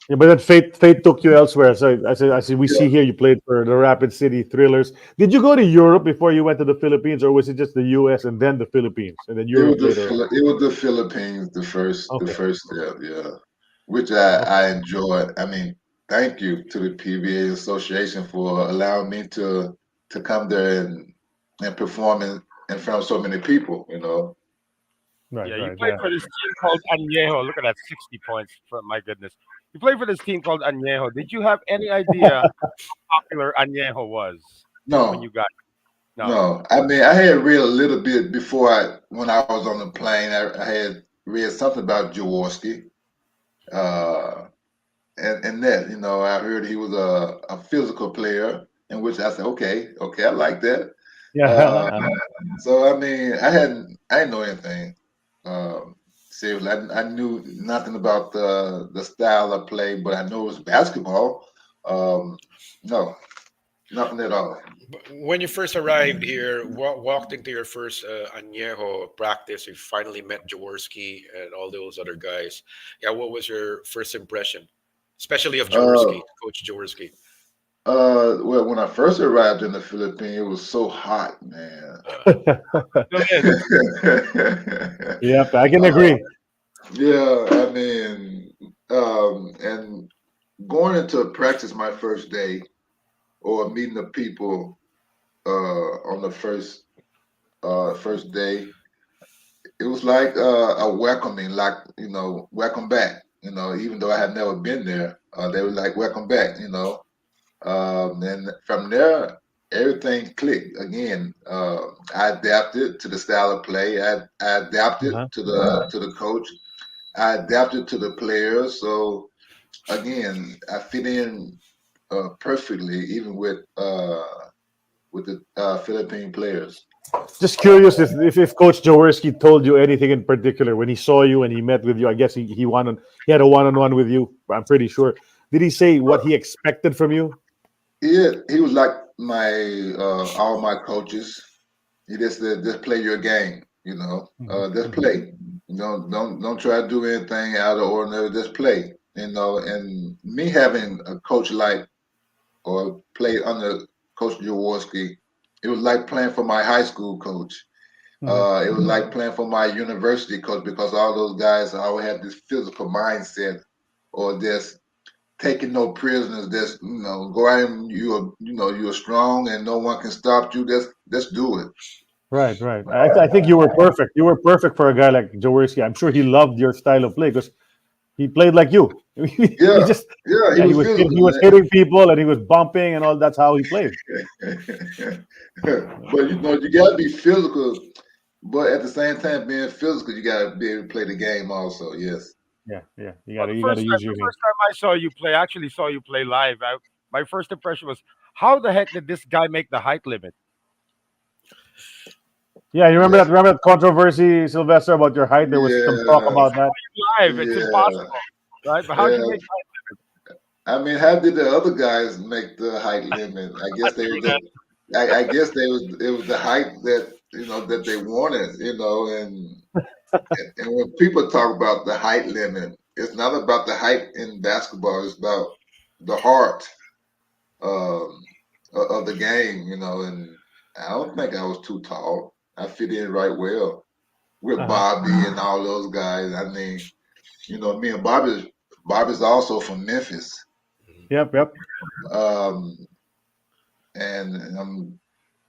Yeah, but then fate took you elsewhere. So I see. We see here you played for the Rapid City Thrillers. Did you go to Europe before you went to the Philippines, or was it just the U.S. and then the Philippines, and then It was Europe the later on? it was the Philippines, the Okay. first step, yeah, which I Okay. enjoyed. I mean, thank you to the PBA Association for allowing me to come there and perform in front of so many people. Right. Yeah, you Right. played Yeah. for this team called Añejo. Look at that, 60 points. For my goodness. You played for this team called Añejo. Did you have any idea how popular Añejo was when No, you got? No. no. I mean, I had read a little bit before when I was on the plane. I had read something about Jaworski, uh, and that I heard he was a physical player, in which I said, okay, I like that. Yeah. Uh, so I mean, I didn't know anything. Seriously, I knew nothing about the style of play, but I know it was basketball. No, nothing at all. When you first arrived here, walked into your first Añejo practice, you finally met Jaworski and all those other guys. Yeah, what was your first impression, especially of Uh, Jaworski, Coach Jaworski? well, when I first arrived in the Philippines, it was so hot, man. Still is. Yep. I can Uh, agree. yeah, I mean, and going into practice my first day or meeting the people on the first day, it was like a welcoming, like welcome back. Even though I had never been there, they were like, welcome back. And from there, everything clicked again. I adapted to the style of play. I adapted Uh-huh. to the coach. I adapted to the players. So again, I fit in perfectly, even with the Philippine players. Just curious if Coach Jaworski told you anything in particular when he saw you and he met with you. I guess he had a one-on-one with you. I'm pretty sure. Did he say what he expected from you? He was like my all my coaches. He just said, just play your game. Just Mhm. play. Don't try to do anything out of ordinary. Just play. And me having a coach like play under Coach Jaworski, it was like playing for my high school coach. It was like playing for my university because all those guys always had this physical mindset, or just taking no prisoners. Just go out and you're strong and no one can stop you. Let's do it. Right, right. I think you were perfect. You were perfect for a guy like Jaworski. I'm sure he loved your style of play because he played like you. he Yeah, just, yeah, he yeah, was he was physical. hitting people and he was bumping and all. That's how he played. But you gotta be physical. But at the same time, being physical, you gotta be able to play the game also. Yes. Yeah, yeah. Well, You gotta use the your head. first time I saw you play, I actually saw you play live. My first impression was, how the heck did this guy make the height limit? Yeah, you remember Yeah. that? Remember that controversy, Sylvester, about your height? There was some talk Yeah. about that. Live, it's Yeah. impossible, right? But how'd you Yeah. make height I mean, how did the other guys make the height limit? I guess they were just. I guess it was the height that that they wanted. And when people talk about the height limit, it's not about the height in basketball. It's about the heart um, of the game. And I don't think I was too tall. I fit in right well with Uh-huh. Bobby and all those guys. I mean, me and Bobby's also from Memphis. Yep, yep. Um, and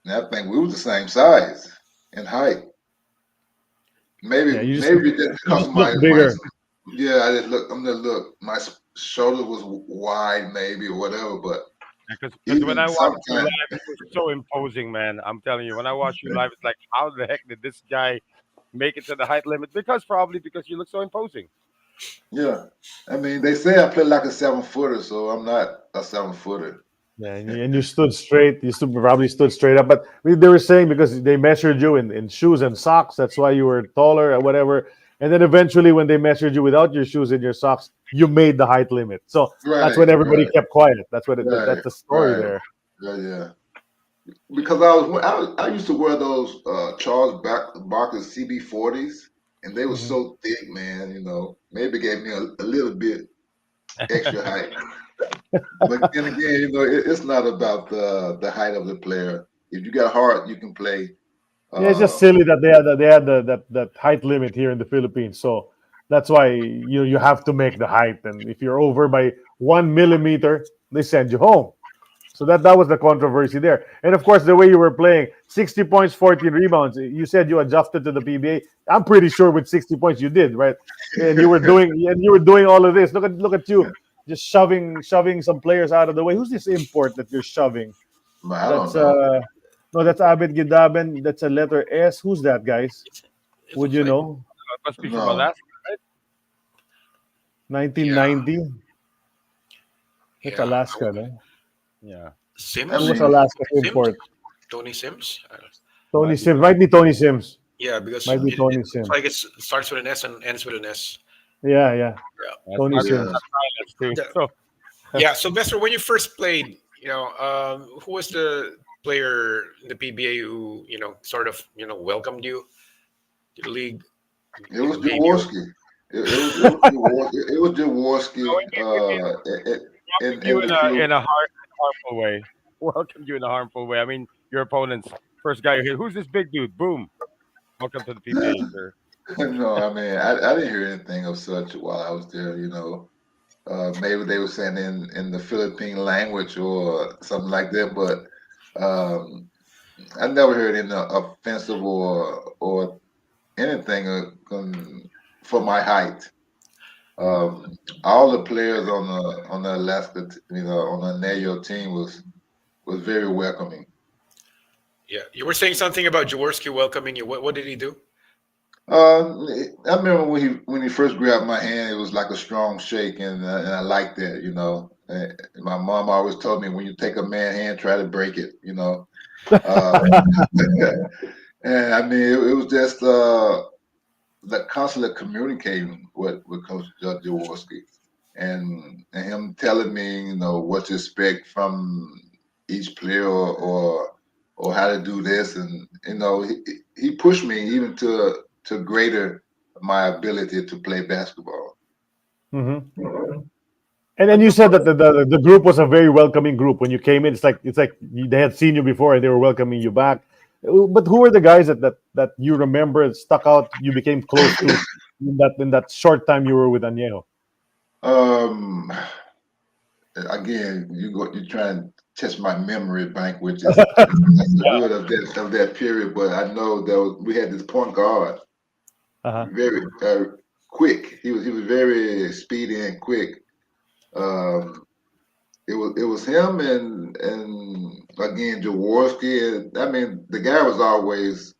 I think we were the same size in height. Yeah, Maybe just you because just of look my bigger. yeah, I didn't look. I'm gonna look. My shoulder was wide, maybe or whatever. But Because when even I watched you sometimes, live, it was so imposing, man. I'm telling you, when I watched you live, it's like, how the heck did this guy make it to the height limit? Probably because you look so imposing. yeah. I mean, they say I play like a 7-footer, so I'm not a 7-footer. Yeah, and you stood straight. Probably stood straight up. But they were saying because they measured you in shoes and socks, that's why you were taller or whatever. And then eventually, when they measured you without your shoes and your socks, you made the height limit. So that's Right, when everybody right, kept quiet. right, That's the story right. there. Yeah, yeah. Because I used to wear those Charles Barkley CB40s, and they were Hmm. so thick, man. Maybe gave me a little bit extra height. But then again, it's not about the height of the player. If you got heart, you can play. Yeah, it's just Uh, silly that they had that height limit here in the Philippines. So that's why you have to make the height. And if you're over by 1 millimeter, they send you home. So that was the controversy there. And of course, the way you were playing, 60 points, 14 rebounds. You said you adjusted to the PBA. I'm pretty sure with 60 points you did, right? And you were doing all of this. Look at you, just shoving some players out of the way. Who's this import that you're shoving? I don't That's know. no, that's Abed Gidaben. That's a letter S. Who's that, guys? It Would looks you like know? It must be from No. Alaska, right? 1990. That's yeah. Alaska, no? Yeah. I Who was Sims, mean, Alaska's Sims, import? Tony Sims. Tony Might be. Sims. Might be Tony Sims. Yeah, because Might be it Tony looks Sims. like it starts with an S and ends with an S. Yeah, yeah. Yeah. That's Tony not yeah. Sims. silence too. Yeah. So Yeah. So, Sylvester, when you first played, who was the player in the PBA who, sort of, welcomed you to the league? It was Made you. Jaworski. It was Jaworski. welcomed you In in the crew. a harmful way. Welcomed you in a harmful way. I mean, your opponent's first guy you hit. Who's this big dude? Boom. Welcome to the PBA, sir. No, I mean, I didn't hear anything of such while I was there. Maybe they were saying in the Philippine language or something like that, but um, I never heard any offensive or anything for my height. All the players on the Alaska, on the NAIO team was very welcoming. Yeah. You were saying something about Jaworski welcoming you. What did he do? I remember when he first grabbed my hand, it was like a strong shake, and I liked that. My mom always told me when you take a man's hand, try to break it. Uh, and I mean, it was just the constantly communicating with Coach Jaworski, and him telling me, what to expect from each player or how to do this, and he pushed me even to greater my ability to play basketball. Hmm. And then you said that the group was a very welcoming group when you came in. It's like they had seen you before and they were welcoming you back. But who were the guys that you remember stuck out? You became close to in that short time you were with Añejo. Again, you try and test my memory bank, which is that's good of that period. But I know we had this point guard, Uh-huh. very quick. He was very speedy and quick. It was him and again Jaworski. And I mean, the guy was always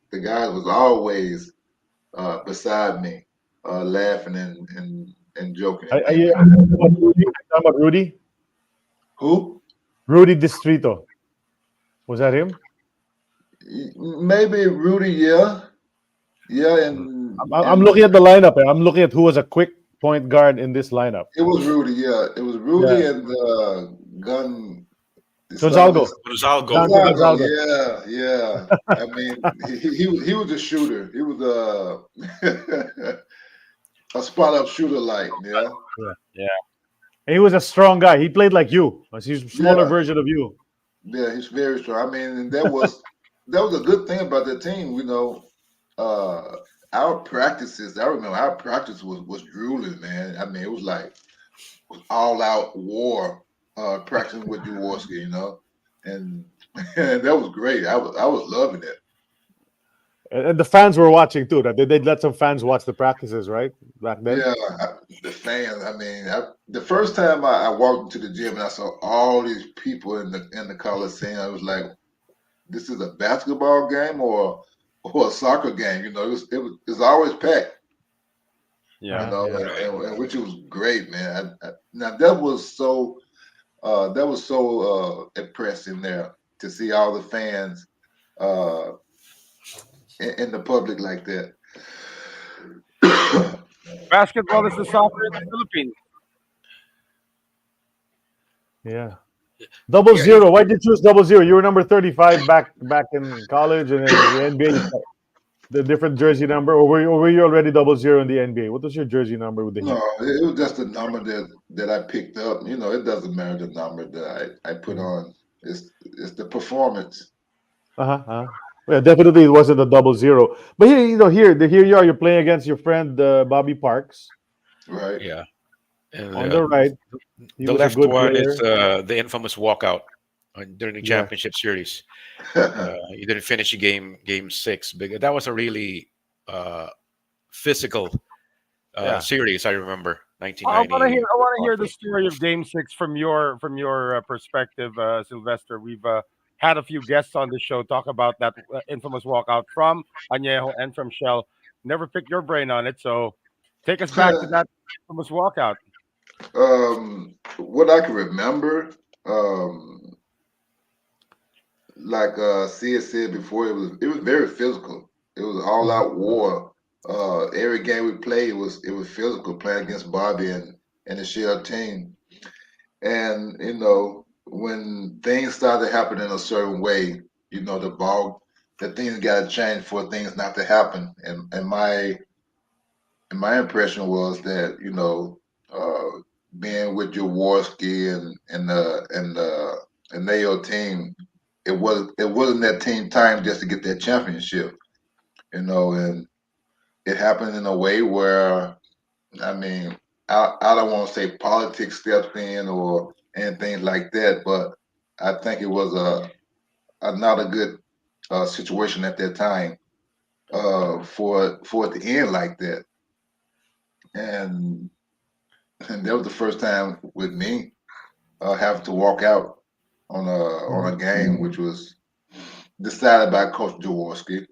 beside me, laughing and joking and things like that. Talking about Rudy? Who? Rudy Distrito. Was that him? Maybe Rudy, yeah. And I'm looking at the lineup. I'm looking at who was a quick point guard in this lineup. it was Rudy, yeah. It was Rudy and Gun Gonzalgo. Gonzalgo. Yeah. I mean, he was a shooter. He was a spot up shooter, like Yeah. And he was a strong guy. He played like you. He's a smaller version of you. Yeah, he's very strong. I mean, and that was a good thing about the team. You know, our practices. I remember our practice was drooling, man. I mean, it was like all out war practicing with Jaworski, you know, and that was great. I was loving it. And the fans were watching too. That they'd let some fans watch the practices, right? Back then. Yeah, the fans. I mean, the first time I walked into the gym and I saw all these people in the Coliseum, I was like, "This is a basketball game or a soccer game?" You know, it was always packed. Yeah. You know, and which was great, man. Now that was so impressive there to see all the fans in the public like that. Basketball is the soccer in the Philippines. Yeah. 00. Why did you choose 00? You were number 35 back in college, and then the NBA, the different jersey number, or were you already 00 in the NBA? What was your jersey number with the Heat? No, it was just the number that I picked up. You know, it doesn't matter the number that I put on. It's the performance. Yeah, definitely it wasn't a 00. But here, here you are. You're playing against your friend Bobby Parks. Right. Yeah. And, on the right. The left one is the infamous walkout during the championship series. You didn't finish game 6. But that was a really physical series. I remember 1990. I want to hear the story of Game 6 from your perspective, Sylvester. We've had a few guests on the show talk about that infamous walkout from Añejo and from Shell. Never picked your brain on it, so take us back to that infamous walkout. What I can remember, like Sid said before, it was very physical. It was all out war. Every game we played, it was physical, playing against Bobby and the Shell team. And you know, when things started happening a certain way, you know, the things got to change for things not to happen. And my impression was that, you know, being with Jaworski and the AO team, it wasn't that team time just to get that championship, you know, and it happened in a way where, I mean, I don't want to say politics stepped in or anything like that, but I think it was not a good situation at that time for it to end like that. And that was the first time with me having to walk out on a game, which was decided by Coach Jaworski,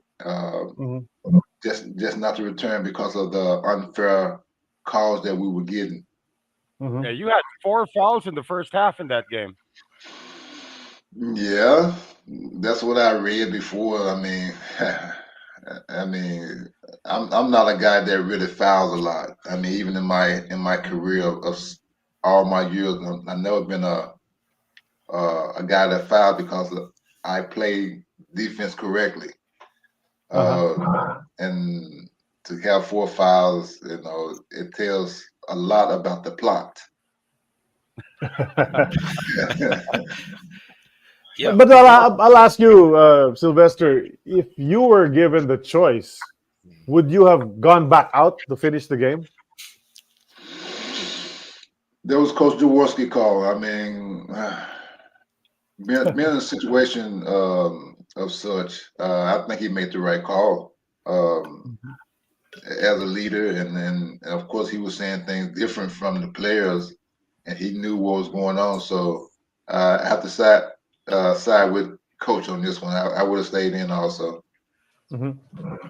just not to return because of the unfair calls that we were getting. Yeah, you had 4 fouls in the first half in that game. Yeah, that's what I read before. I mean, I'm not a guy that really fouls a lot. I mean, even in my career of all my years, I've never been a guy that fouled because I play defense correctly. And to have 4 fouls, you know, it tells a lot about the plot. Yeah. But I'll ask you, Sylvester, if you were given the choice, would you have gone back out to finish the game? There was Coach Jaworski call. I mean, being in a situation of such, I think he made the right call as a leader, and then of course he was saying things different from the players, and he knew what was going on. So I have to side with Coach on this one. I would have stayed in also.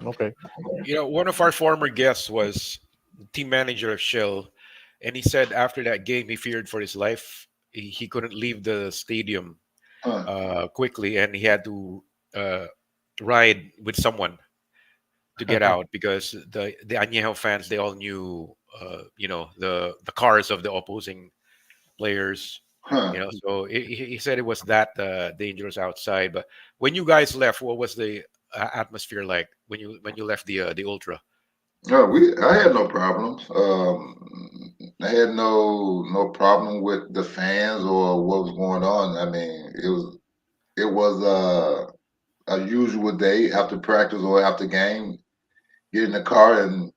Okay. One of our former guests was team manager of Shell, and he said after that game he feared for his life. He couldn't leave the stadium Huh. quickly, and he had to uh, ride with someone to get out because the Añejo fans, they all knew the cars of the opposing players. Huh. So he said it was that dangerous outside. But when you guys left, what was the atmosphere like when you left the ultra? No, I had no problems. I had no problem with the fans or what was going on. I mean, it was a usual day after practice or after game. Get in the car and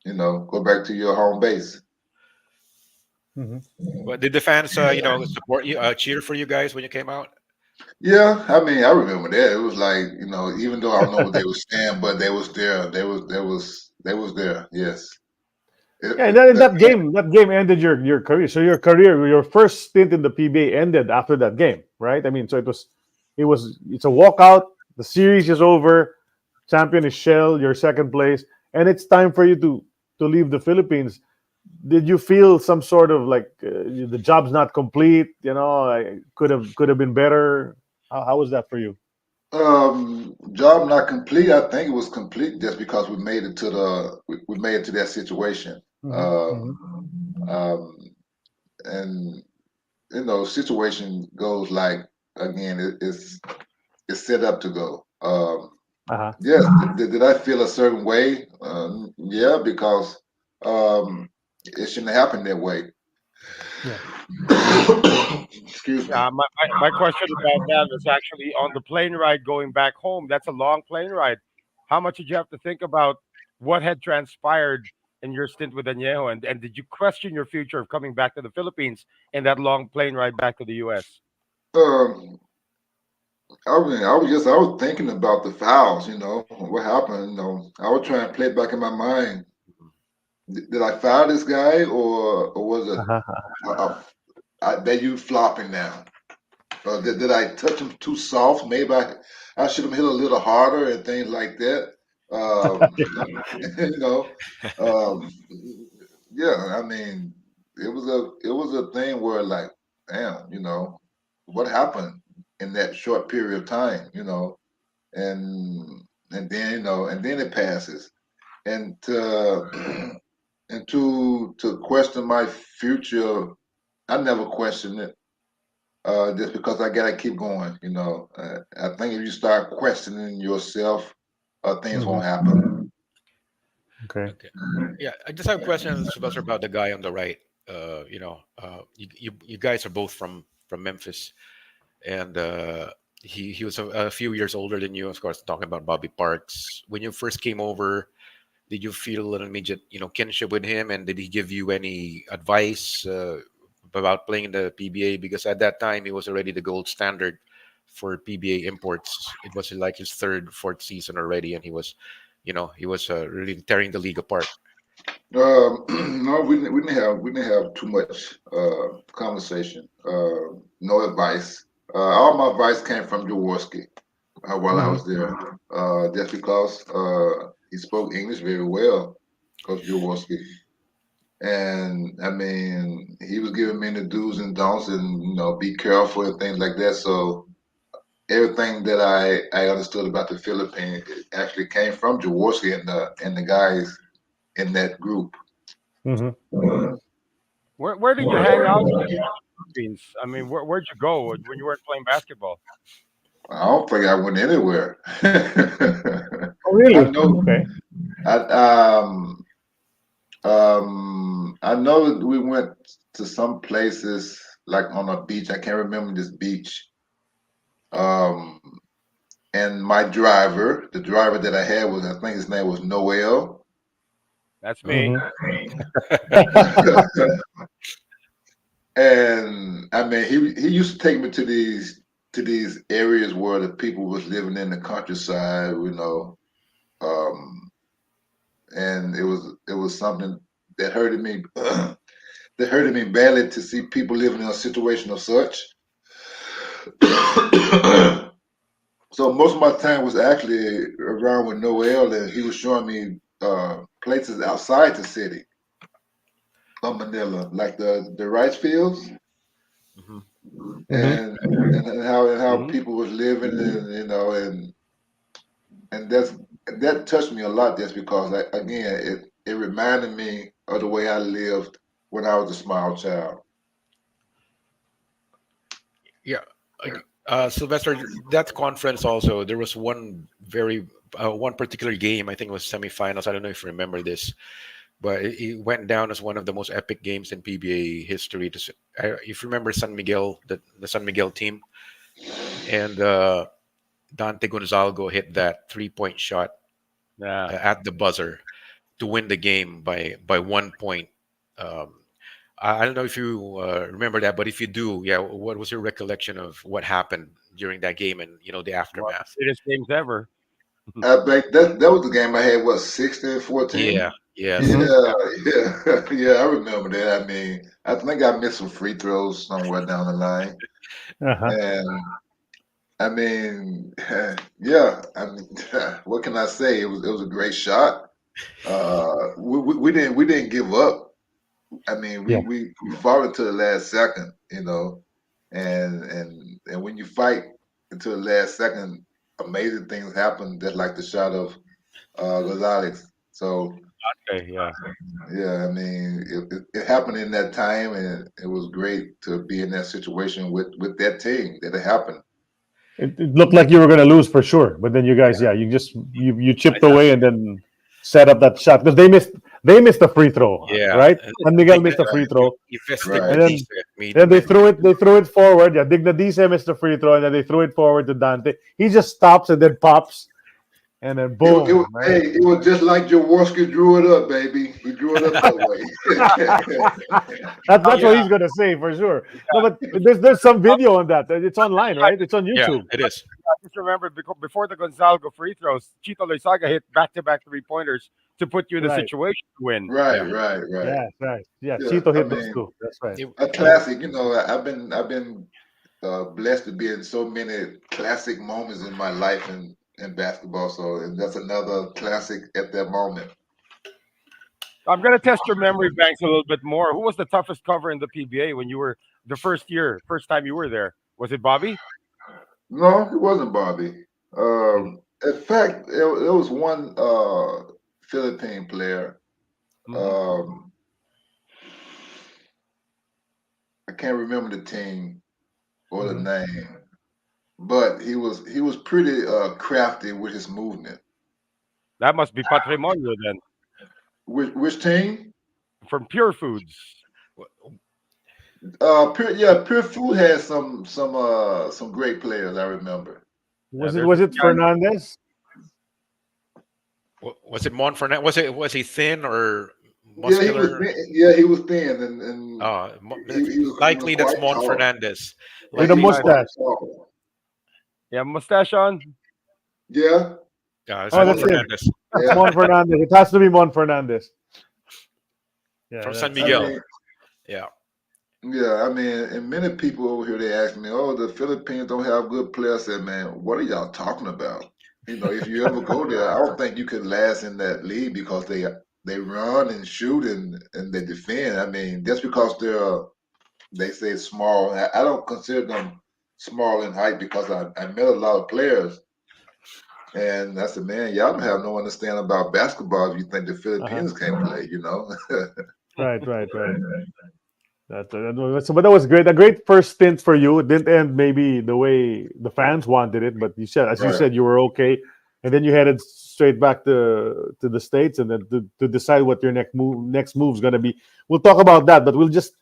go back to your home base. But did the fans support you, cheer for you guys when you came out? Yeah, I mean, I remember that. It was like, even though I don't know what they were saying, but they was there. They was there. Yes. Yeah, and then in that game ended your career. So your first stint in the PBA ended after that game, right? I mean, so it's a walkout. The series is over. Champion is Shell. Your second place, and it's time for you to leave the Philippines. Did you feel some sort of like the job's not complete? Could have been better. How was that for you? Job not complete. I think it was complete just because we made it to that situation. Mm-hmm. Um, and situation goes like again. It's set up to go. Uh-huh. Yes. Did I feel a certain way? Yeah, because it shouldn't have happened that way. Yeah. Excuse me. Yeah, my question about that was actually on the plane ride going back home. That's a long plane ride. How much did you have to think about what had transpired in your stint with Añejo? And did you question your future of coming back to the Philippines in that long plane ride back to the US? Um, I was thinking about the fouls. What happened. I was trying to play it back in my mind. Did I foul this guy or was it Uh-huh. that you flopping now? Did I touch him too soft? Maybe I should have hit a little harder and things like that. Um, you know, um, yeah. I mean, it was a thing where like, damn, what happened in that short period of time, and and then it passes, and to and to question my future, I never questioned it just because I gotta keep going. I think if you start questioning yourself, things Hmm. won't happen. Okay. Okay. Yeah, I just have a question, Sylvester, about the guy on the right. You guys are both from Memphis, and he was a few years older than you. Of course, talking about Bobby Parks. When you first came over, did you feel an immediate kinship with him, and did he give you any advice about playing in the PBA? Because at that time, he was already the gold standard for PBA imports. It was like his third, fourth season already, and he was really tearing the league apart. No, we didn't have too much conversation. No advice. All my advice came from Jaworski while I Hmm. was there, just because he spoke English very well, Coach Jaworski. And I mean, he was giving me the do's and don'ts, and be careful and things like that. So everything that I understood about the Philippines actually came from Jaworski and the guys in that group. Hmm. Where did you hang out in the Philippines? I mean, where'd you go when you weren't playing basketball? I don't think I went anywhere. Oh, I really? know. Okay. I know that we went to some places like on a beach. I can't remember this beach. Um, and my driver, the driver that I had was, I think his name was Noel. That's me. And I mean, he used to take me to these areas where the people was living in the countryside, and it was something that hurted me that hurted me badly to see people living in a situation of such. So most of my time was actually around with Noel, and he was showing me places outside the city of Manila, like the rice fields, and how people was living, and and that touched me a lot. Just because, like, again, it reminded me of the way I lived when I was a small child. Yeah. Sylvester, that conference also, there was one particular game, I think it was semifinals. I don't know if you remember this, but it went down as one of the most epic games in PBA history. If you remember San Miguel, the San Miguel team, and Dante Gonzalgo hit that 3-point shot at the buzzer to win the game by 1 point. I don't know if you remember that, but if you do, yeah, what was your recollection of what happened during that game and the aftermath? Greatest games ever. I think that was the game I had. What, 16-14? Yeah, yes. Yeah. I remember that. I mean, I think I missed some free throws somewhere down the line, and I mean, yeah. I mean, what can I say? It was a great shot. We didn't give up. I mean, we fought until the last second, and when you fight until the last second, amazing things happen. Just like the shot of Gonzalez. So yeah. I mean, it happened in that time, and it was great to be in that situation with that team that it happened. It looked like you were going to lose for sure, but then you guys, you chipped away and then set up that shot because they missed the free throw, right? And Miguel missed the free throw, and then they threw it forward. Yeah, Dignadice missed the free throw, and then they threw it forward to Dante. He just stops and then pops, and then boom. It was just like Jaworski drew it up, baby. He drew it up that way. That's what he's gonna say for sure. No, but there's some video on that. It's online, right? It's on YouTube. Yeah, it is. I just remember before the Gonzalgo free throws, Chito Loizaga hit back-to-back 3-pointers to put you in the situation to win. Right. Yeah, right. Yeah, Chito hit those two. That's right. A classic. I've been blessed to be in so many classic moments in my life in basketball. So, and that's another classic at that moment. I'm going to test your memory banks a little bit more. Who was the toughest cover in the PBA when you were the first time you were there? Was it Bobby? No, it wasn't Bobby. In fact, it was one Philippine player. I can't remember the team or the name, but he was pretty crafty with his movement. That must be Patrimonio then. Which team? From Pure Foods. Pure Food had some great players. I remember. Was it Fernandez? Was it Mon Fernandez? Was he thin or muscular? He was thin, and he was likely that's Mon tall. Fernandez with a mustache. Yeah, mustache on. Yeah. That's Fernandez. That's Mon Fernandez. It has to be Mon Fernandez. Yeah, from San Miguel. Yeah, I mean, and many people over here, they ask me, "Oh, the Philippines don't have good players." I said, "Man, what are y'all talking about? If you ever go there, I don't think you could last in that league because they run and shoot and they defend. I mean, just because they say small, I don't consider them small in height because I met a lot of players, and I said, man, y'all don't have no understanding about basketball if you think the Philippines can't play, Right. But that was great. A great first stint for you. It didn't end maybe the way the fans wanted it, but you said you were okay, and then you headed straight back to the States, and then to decide what your next move is going to be. We'll talk about that, but we'll just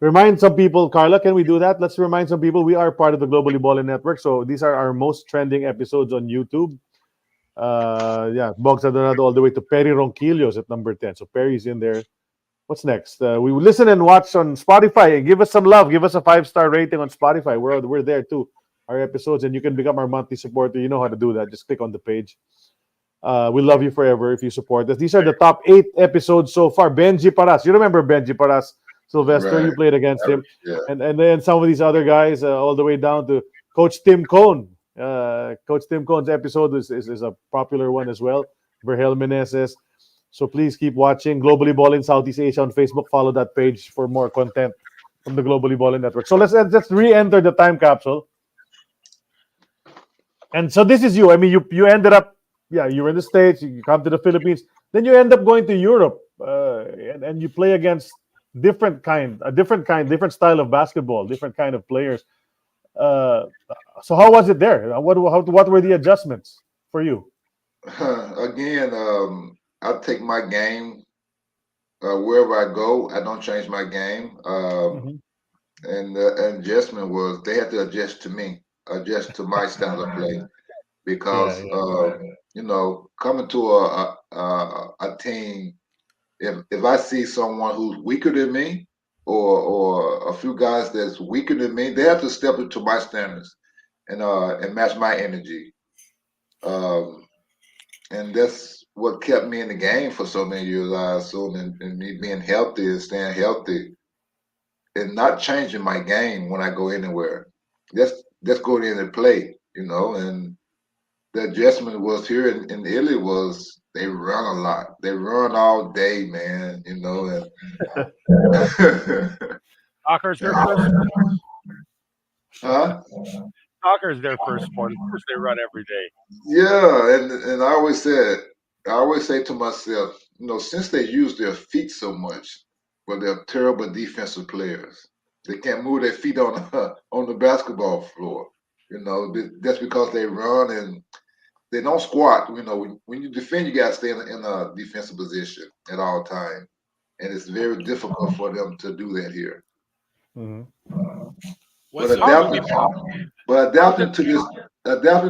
remind some people, Carla, can we do that? Let's remind some people we are part of the Globally Ballin Network. So these are our most trending episodes on YouTube. Yeah, Bogs Adorado all the way to Perry Ronquillos at number 10. So Perry's in there. What's next? We will listen and watch on Spotify. Give us some love. Give us a 5-star rating on Spotify. We're there too. Our episodes, and you can become our monthly supporter. You know how to do that. Just click on the page. We love you forever if you support us. These are the top 8 episodes so far. Benji Paras. You remember Benji Paras, Sylvester? Right. You played against him. Yeah. And then some of these other guys, all the way down to Coach Tim Cone. Coach Tim Cone's episode is a popular one as well. Verhel Meneses. So please keep watching. Globally Ballin Southeast Asia on Facebook. Follow that page for more content from the Globally Ballin Network. So let's re-enter the time capsule. And so this is you. I mean, you ended up, you were in the States. You come to the Philippines. Then you end up going to Europe, and you play against different style of basketball, different kind of players. So how was it there? What were the adjustments for you? Again, I take my game wherever I go. I don't change my game. And the adjustment was they had to adjust to me, adjust to my style of play, because coming to a team, if I see someone who's weaker than me, or a few guys that's weaker than me, they have to step into my standards and match my energy. And that's what kept me in the game for so many years. I assume, and me being healthy and staying healthy, and not changing my game when I go anywhere. Just go in and play, And the adjustment was here in Italy was they run a lot. They run all day, man. And Soccer's their first. huh? Soccer's their first sport. Of course, they run every day. Yeah, and I always say to myself, since they use their feet so much, well, they're terrible defensive players. They can't move their feet on on the basketball floor. That's because they run and they don't squat. When you defend, you got to stay in a defensive position at all times, and it's very difficult for them to do that here. But adapting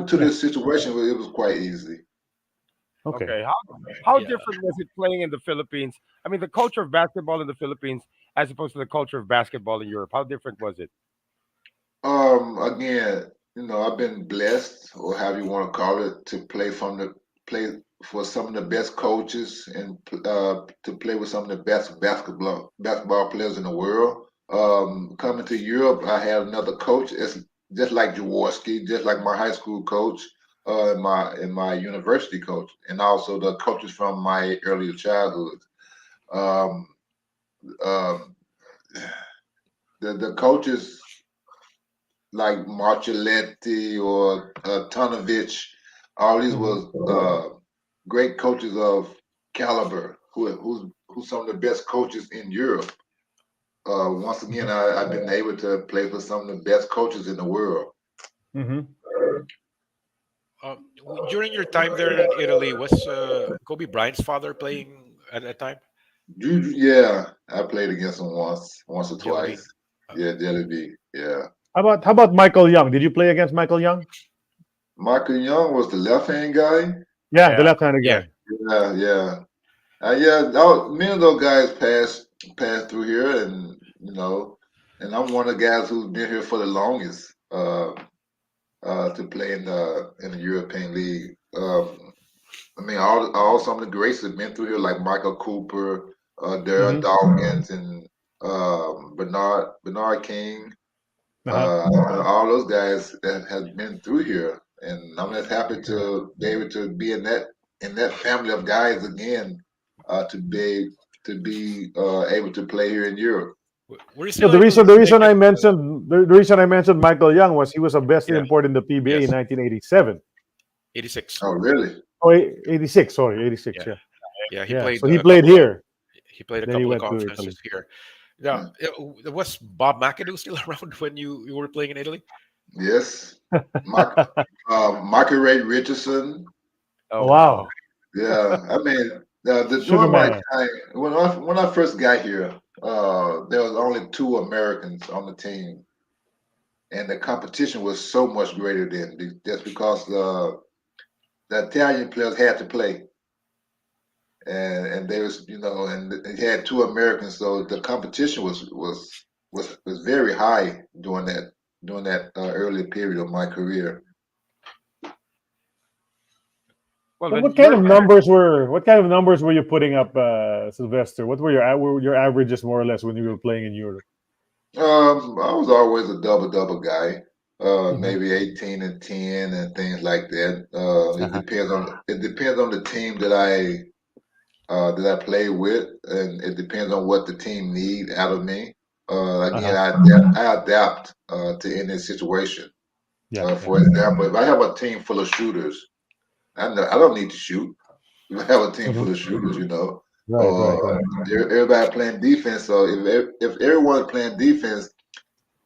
to this situation, it was quite easy. Okay. How different was it playing in the Philippines? I mean, the culture of basketball in the Philippines as opposed to the culture of basketball in Europe. How different was it? Again, I've been blessed, or however you want to call it, to play for some of the best coaches and to play with some of the best basketball players in the world. Coming to Europe, I had another coach. It's just like Jaworski, just like my high school coach, and my university coach, and also the coaches from my earlier childhood. The coaches like Marcelletti or Tonovich, all these was great coaches of caliber, who's some of the best coaches in Europe. Once again, I've been able to play for some of the best coaches in the world. During your time there in Italy, was Kobe Bryant's father playing at that time? Yeah, I played against him once or Jelly twice. Yeah, Jelly B. Yeah. How about Michael Young? Did you play against Michael Young? Michael Young was the left-hand guy. Yeah, the left-handed guy. Yeah. Me and those guys passed through here, and and I'm one of the guys who's been here for the longest to play in the European League. I mean, all some of the greats have been through here, like Michael Cooper, Darryl Dawkins, and Bernard King. All those guys that have been through here, and I'm just happy to be able to be in that family of guys again, to be able to play here in Europe. The reason I mentioned Michael Young was he was a best import in the PBA in 1987. 86. Oh, really? Oh, 86. Sorry, 86. Yeah, he played. So he played here. He played a couple of conferences here. Yeah, was Bob McAdoo still around when you were playing in Italy? Yes. Michael Ray Richardson. Oh, wow. Yeah, I mean, during my time when I first got here, there was only 2 Americans on the team, and the competition was so much greater then, just because the Italian players had to play, and they was and they had 2 Americans, so the competition was very high during that early period of my career. Well, So then what kind of numbers were you putting up, Sylvester? What were your averages more or less when you were playing in Europe? I was always a double guy, Mhm. maybe 18 and 10 and things like that. It Uh-huh. depends on the team that I play with, and it depends on what the team need out of me. Again, Uh-huh. I adapt to any situation. Yeah, yeah. For example, if I have a team full of shooters, I don't need to shoot. If I have a team Mhm. full of shooters, Right, right, right. everybody playing defense. So if everyone's playing defense,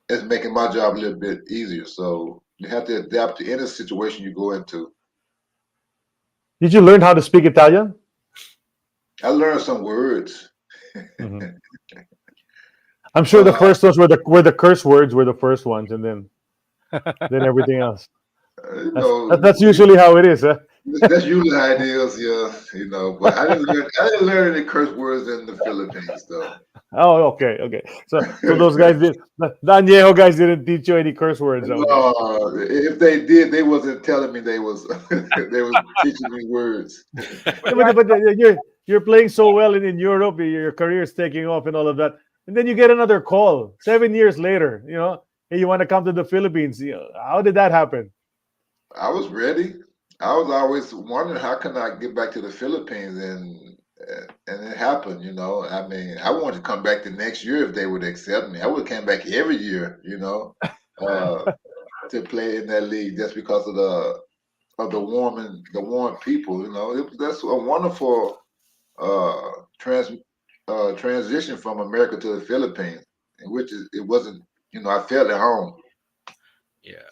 it's making my job a little bit easier. So you have to adapt to any situation you go into. Did you learn how to speak Italian? I learned some words. Mhm. I'm sure the Uh, first ones were the curse words were the first ones, and then everything else. you That's know, that, that's usually how it is, huh? that's usually how it is, yeah. But I didn't learn any curse words in the Philippines, though. Oh, okay, okay. So those guys did the Añejo guys didn't teach you any curse words. Okay. No, if they did, they wasn't telling me they was they was teaching me words. but Yeah, yeah, but you're playing so well in Europe, your career is taking off and all of that, and then you get another call 7 years later. Hey, you want to come to the Philippines? How did that happen? I was ready. I was always wondering how can I get back to the Philippines, and it happened. I mean, I wanted to come back the next year if they would accept me. I would have came back every year, uh, to play in that league just because of the warm people. That's a wonderful uh, trans transition from America to the Philippines, in which it wasn't. I felt at home. Yeah.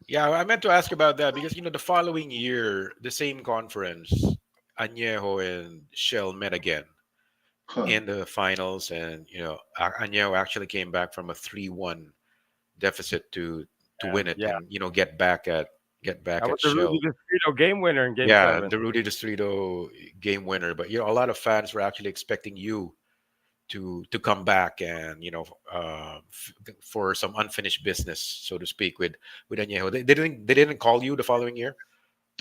Yeah, I meant to ask about that because the following year, the same conference, Añejo and Shell met again Huh. in the finals, and Añejo actually came back from a 3-1 deficit to win it, yeah, and get back that was at the Rudy Shell. Distrito game winner in Game Yeah, Seven. the Rudy Distrito game winner. But a lot of fans were actually expecting you to come back and for some unfinished business, so to speak, with Añejo. They didn't call you the following year.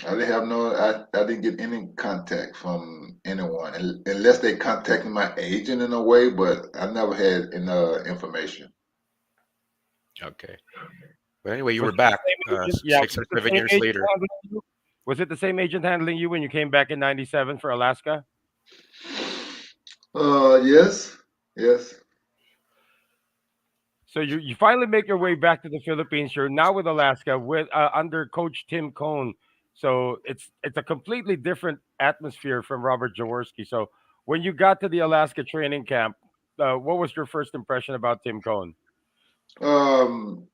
I didn't have no. I didn't get any contact from anyone unless they contacted my agent in a way, but I never had any information. Okay. But anyway, you Was were it the back same agent? Yeah, 6 or 7 years later. Was it the same agent handling you when you came back in '97 for Alaska? Yes, yes. So you finally make your way back to the Philippines. You're now with Alaska with under Coach Tim Cohn. So it's a completely different atmosphere from Robert Jaworski. So when you got to the Alaska training camp, what was your first impression about Tim Cohn? Um,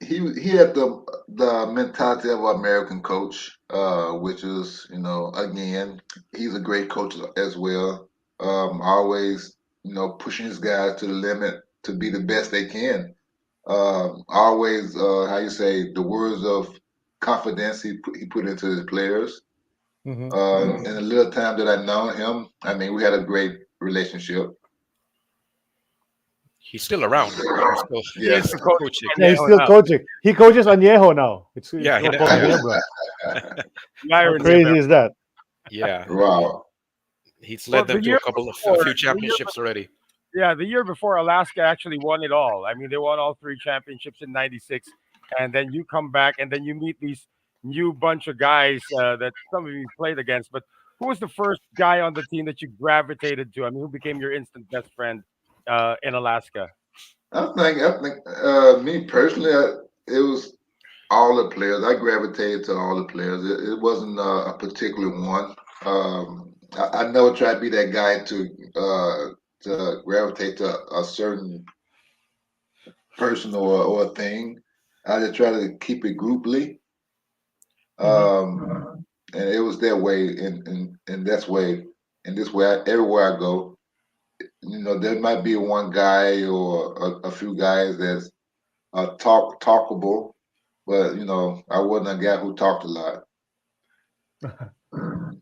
he had the mentality of an American coach, which is again he's a great coach as well. Always pushing his guys to the limit to be the best they can. Always how you say the words of confidence he put into his players. Hmm. In the little time that I known him, I mean we had a great relationship. He's still around. He's still He Yeah. is the coach coaching. of Yeah, he's Añejo still now. coaching. He coaches Añejo now. It's Yeah, now called Aniebla. The How irony of crazy it. is that? yeah. Wow. He's Well, led them to a few championships already. yeah, the year before, Alaska actually won it all. I mean, they won all three championships in '96, and then you come back, and then you meet these new bunch of guys that some of you played against. But who was the first guy on the team that you gravitated to? I mean, who became your instant best friend in Alaska? I think me personally, it was all the players. I gravitated to all the players. It wasn't a particular one. I never tried to be that guy to gravitate to a certain person or a thing. I just try to keep it grouply. Hmm. And it was that way, and that's way, and this way, everywhere I go. there might be one guy or a few guys that's talkable, but I wasn't a guy who talked a lot.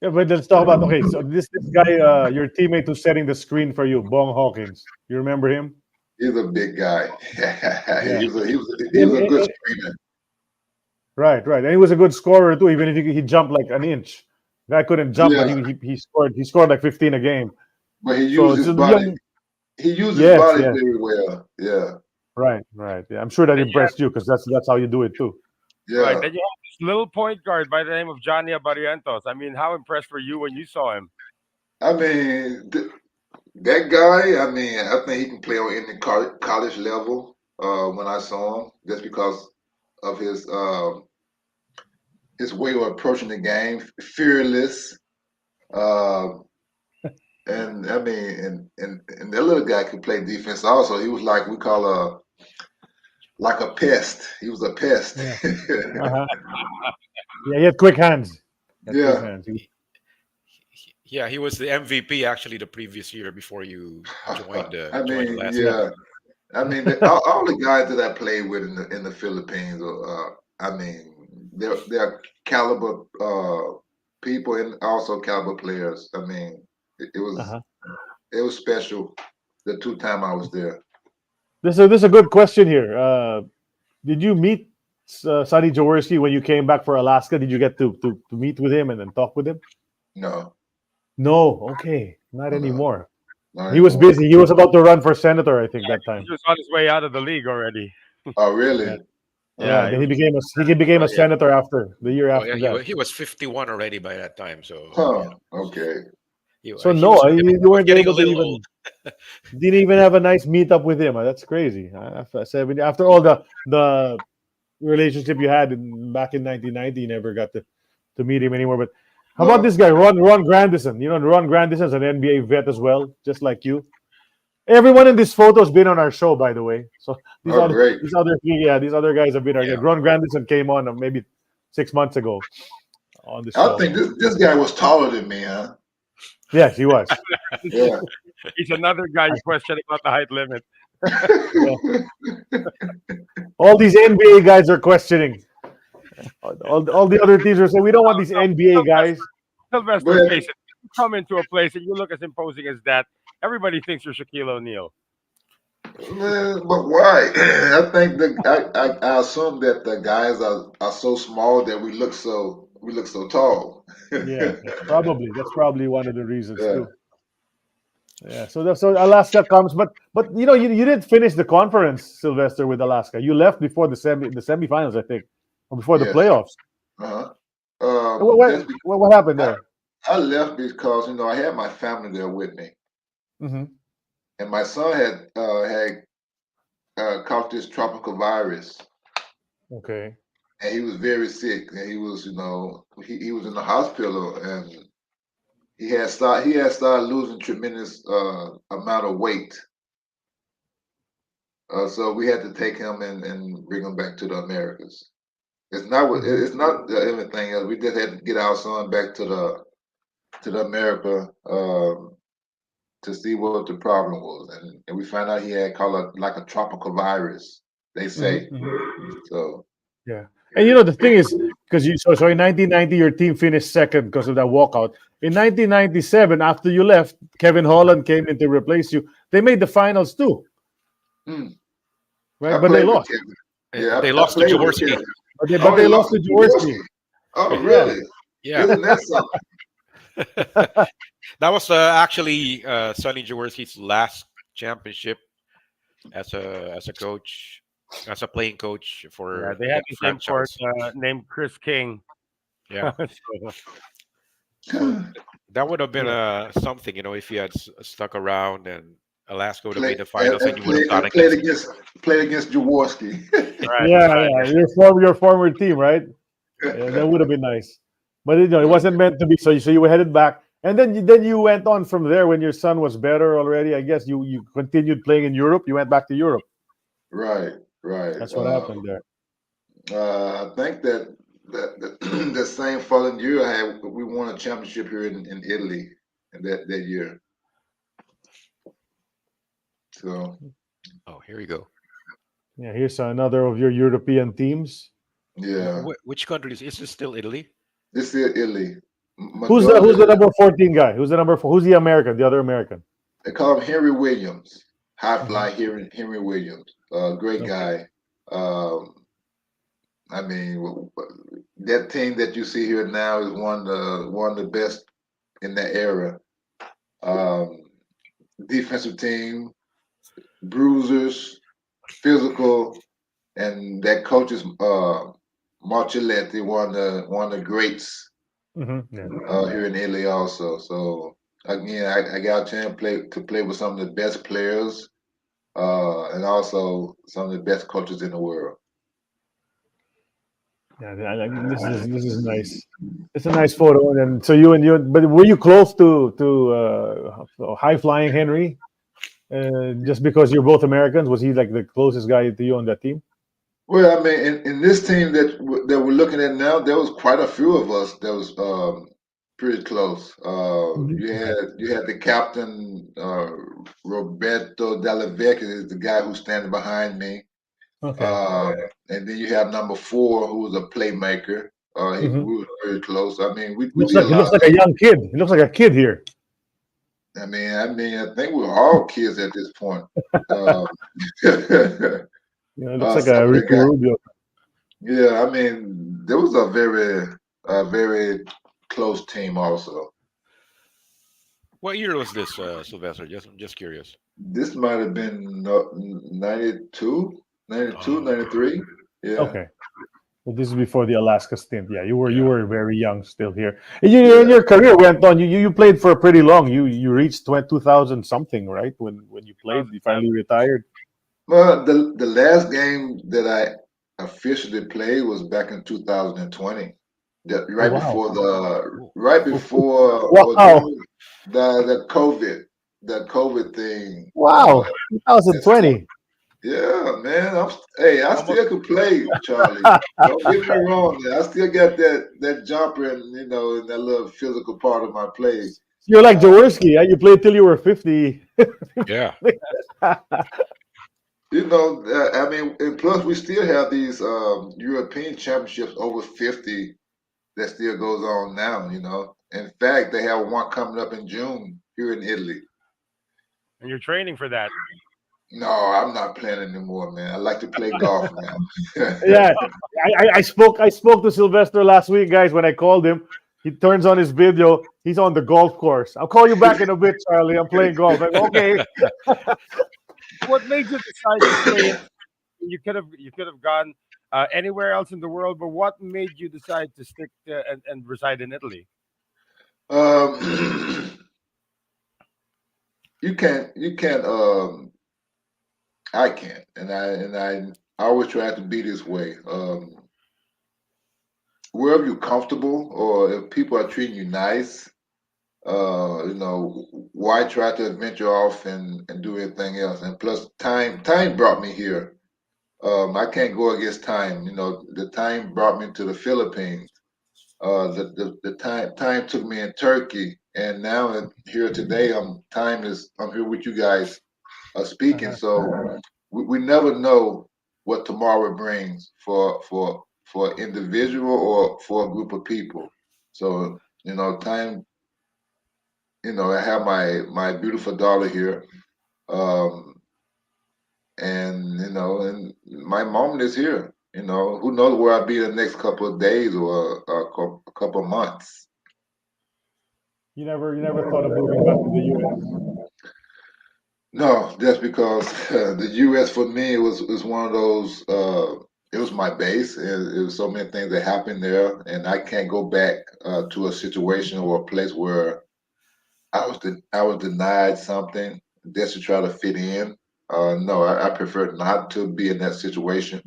Yeah, but let's talk about okay. So this guy, your teammate who's setting the screen for you, Bong Hawkins. You remember him? He's a big guy. Yeah. He was a good screener. Right, right, and he was a good scorer too. Even if he jumped like an inch, guy couldn't jump, but Yeah, he scored. He scored like 15 a game. but he So used it's his a body. young. He used his Yes, body yes, very well. Yeah, right, right. Yeah, I'm sure that Then you have, impressed you because that's how you do it too. right. yeah. Then you have this little point guard by the name of Johnny Abarientos. I mean, how impressed were you when you saw him? I mean, that guy. I mean, I think he can play on any college level. When I saw him, just because of his way of approaching the game, fearless. Uh, and I mean, and the little guy could play defense also. He was like we call like a pest. He was a pest. Yeah. Uh-huh. Yeah, he had quick hands. He had quick Yeah. hands. Yeah, he was the MVP actually the previous year before you joined I joined mean, Alaska. yeah. I mean, all the guys that I played with in the Philippines, I mean, they're caliber people and also caliber players. I mean, Uh-huh. it was special the 2 time I was there. This is a good question here. Did you meet Sonny Jaworski when you came back for Alaska? Did you get to meet with him and then talk with him? No, No. Okay, not no, anymore. not He was anymore. busy. He was about to run for senator, I think, that He time. was on his way out of the league already. Oh, Yeah. really? Yeah. Yeah, he Then was. he became a Yeah. senator after the year Oh yeah, after that. he was 51 already by that time. So Huh. yeah, Okay. So he no, was you weren't getting a able to little old. even didn't even have a nice meetup with him. That's crazy. After all the relationship you had back in 1990, you never got to meet him anymore. But how about No. this guy, Ron Grandison? You know, Ron Grandison's an NBA vet as well, just like you. Everyone in this photo has been on our show, by the way. So Oh, great. these other guys have been our Yeah. guests. Ron Grandison came on maybe 6 months ago on the I show. think this guy was taller than me, huh? Yes, he was. Yeah. He's another guy you question about the height limit. All these NBA guys are questioning. All the other teams are saying we don't want these NBA guys. Sylvester, But face it. You come into a place and you look as imposing as that. Everybody thinks you're Shaquille O'Neal. man, but why? I think I assume that the guys are so small that we look so tall. Yeah, probably that's probably one of the reasons Yeah. too. Yeah, so Alaska comes, but you didn't finish the conference, Sylvester, with Alaska. You left before the semifinals, I think, or before the Yes. playoffs. Uh-huh. What That's be- what happened there? I left because I had my family there with me, Hmm. and my son had caught this tropical virus, Okay. and he was very sick, and he was he was in the hospital, and he had started losing tremendous amount of weight. So we had to take him and bring him back to the Americas. Hmm. It's not anything else. We just had to get our son back to the America to see what the problem was, and we found out he had called like a tropical virus. They Hmm. say Hmm. so. Yeah, and the thing is, because so in 1990 your team finished second because of that walkout. In 1997, after you left, Kevin Holland came in to replace you. They made the finals too, Mm. right? I But they played with lost. Kevin. They I lost to played with Jaworski. Kevin. But Oh, he they lost lost to to Jaworski. Jaworski. Oh, Yeah. really? Yeah, Isn't that something? that was actually Sonny Jaworski's last championship as a coach, as a playing coach Yeah, for they the had this import franchise. named Chris King. Yeah, So, so that would have been Yeah. something, if you had stuck around and Alaska would have Play made the finals and you would have and gone against. played against Jaworski. right, Yeah, right. yeah. Your former team, right? Yeah, that would have been nice. But it wasn't meant to be. So you were headed back, and then you went on from there when your son was better already. I guess you continued playing in Europe. You went back to Europe. Right, right. That's what happened there. I think that the same following year we won a championship here in Italy that year. So Oh, here we go. Yeah, here's another of your European teams. yeah, Which country is this? Still Italy? this is Italy. Who's the number 14 guy? Who's the number four? Who's the American? The other American? They call him Henry Williams. High Mhm. fly Henry Williams. Great Okay. guy. I mean, that team that you see here now is one of the best in that era. Um, Defensive team, bruisers, physical, and that coach is Marcelletti, one of the greats Yeah. here in Italy also. So again, I got a chance to play with some of the best players and also some of the best coaches in the world. Yeah, this is nice. It's a nice photo. And so you, but were you close to high flying Henry? Just because you're both Americans, was he like the closest guy to you on that team? Well, I mean, in this team that we're looking at now, there was quite a few of us that was pretty close. You had the captain Roberto Della Vecchia is the guy who's standing behind me, Okay. and then you have number 4 who was a playmaker. Mhm. We were very close. I mean, we Looks did like a he lot looks of like a young kid. He looks like a kid here. I think we were all kids at this point. Um, It looks like some a of the Ricky guys. Rubio. Yeah, I mean, there was a very close team also. What year was this, Sylvester? Just curious. This might have been 92, 92, Oh, 93. Yeah, Okay. Well, this is before the Alaska stint. Yeah, you yeah. were very young still here. And and yeah. your career went on. You played for pretty long. You reached 2000 something, right? When you played, you finally retired. Well, the last game that I officially played was back in 2020. Oh wow! Ooh. Right before or Wow! during the COVID thing. Wow! That stuff. 2020. Yeah, man. Hey, I Almost. still can play, Charlie. Don't get me wrong. Man. I still got that jumper and and that little physical part of my play. You're like Uh, Jaworski. Yeah? You played till you were 50. Yeah. I mean, and plus we still have these European championships over 50 that still goes on now. In fact, they have one coming up in June here in Italy. And you're training for that. No, I'm not playing anymore, man. I like to play golf now. Yeah, I spoke to Sylvester last week, guys. When I called him, he turns on his video. He's on the golf course. I'll call you back in a bit, Charlie. I'm playing golf. I go, okay. What made you decide to stay in? You could have gone anywhere else in the world, but what made you decide to stick and reside in Italy? um, you can't. I can't, and I always try to be this way. Wherever you're comfortable, or if people are treating you nice, why try to venture off and do anything else? And plus, time brought me here. I can't go against time. The time brought me to the Philippines. The time took me in Turkey, and now here today, I'm here with you guys speaking. So we never know what tomorrow brings for an individual or for a group of people. So time. I have my beautiful daughter here, um, and my mom is here. Who knows where I'll be the next couple of days or a couple of months. You never thought of moving back to the U.S. No, just because the U.S. for me was one of those. It was my base. It was so many things that happened there, and I can't go back to a situation or a place where I was denied something just to try to fit in. No, I prefer not to be in that situation.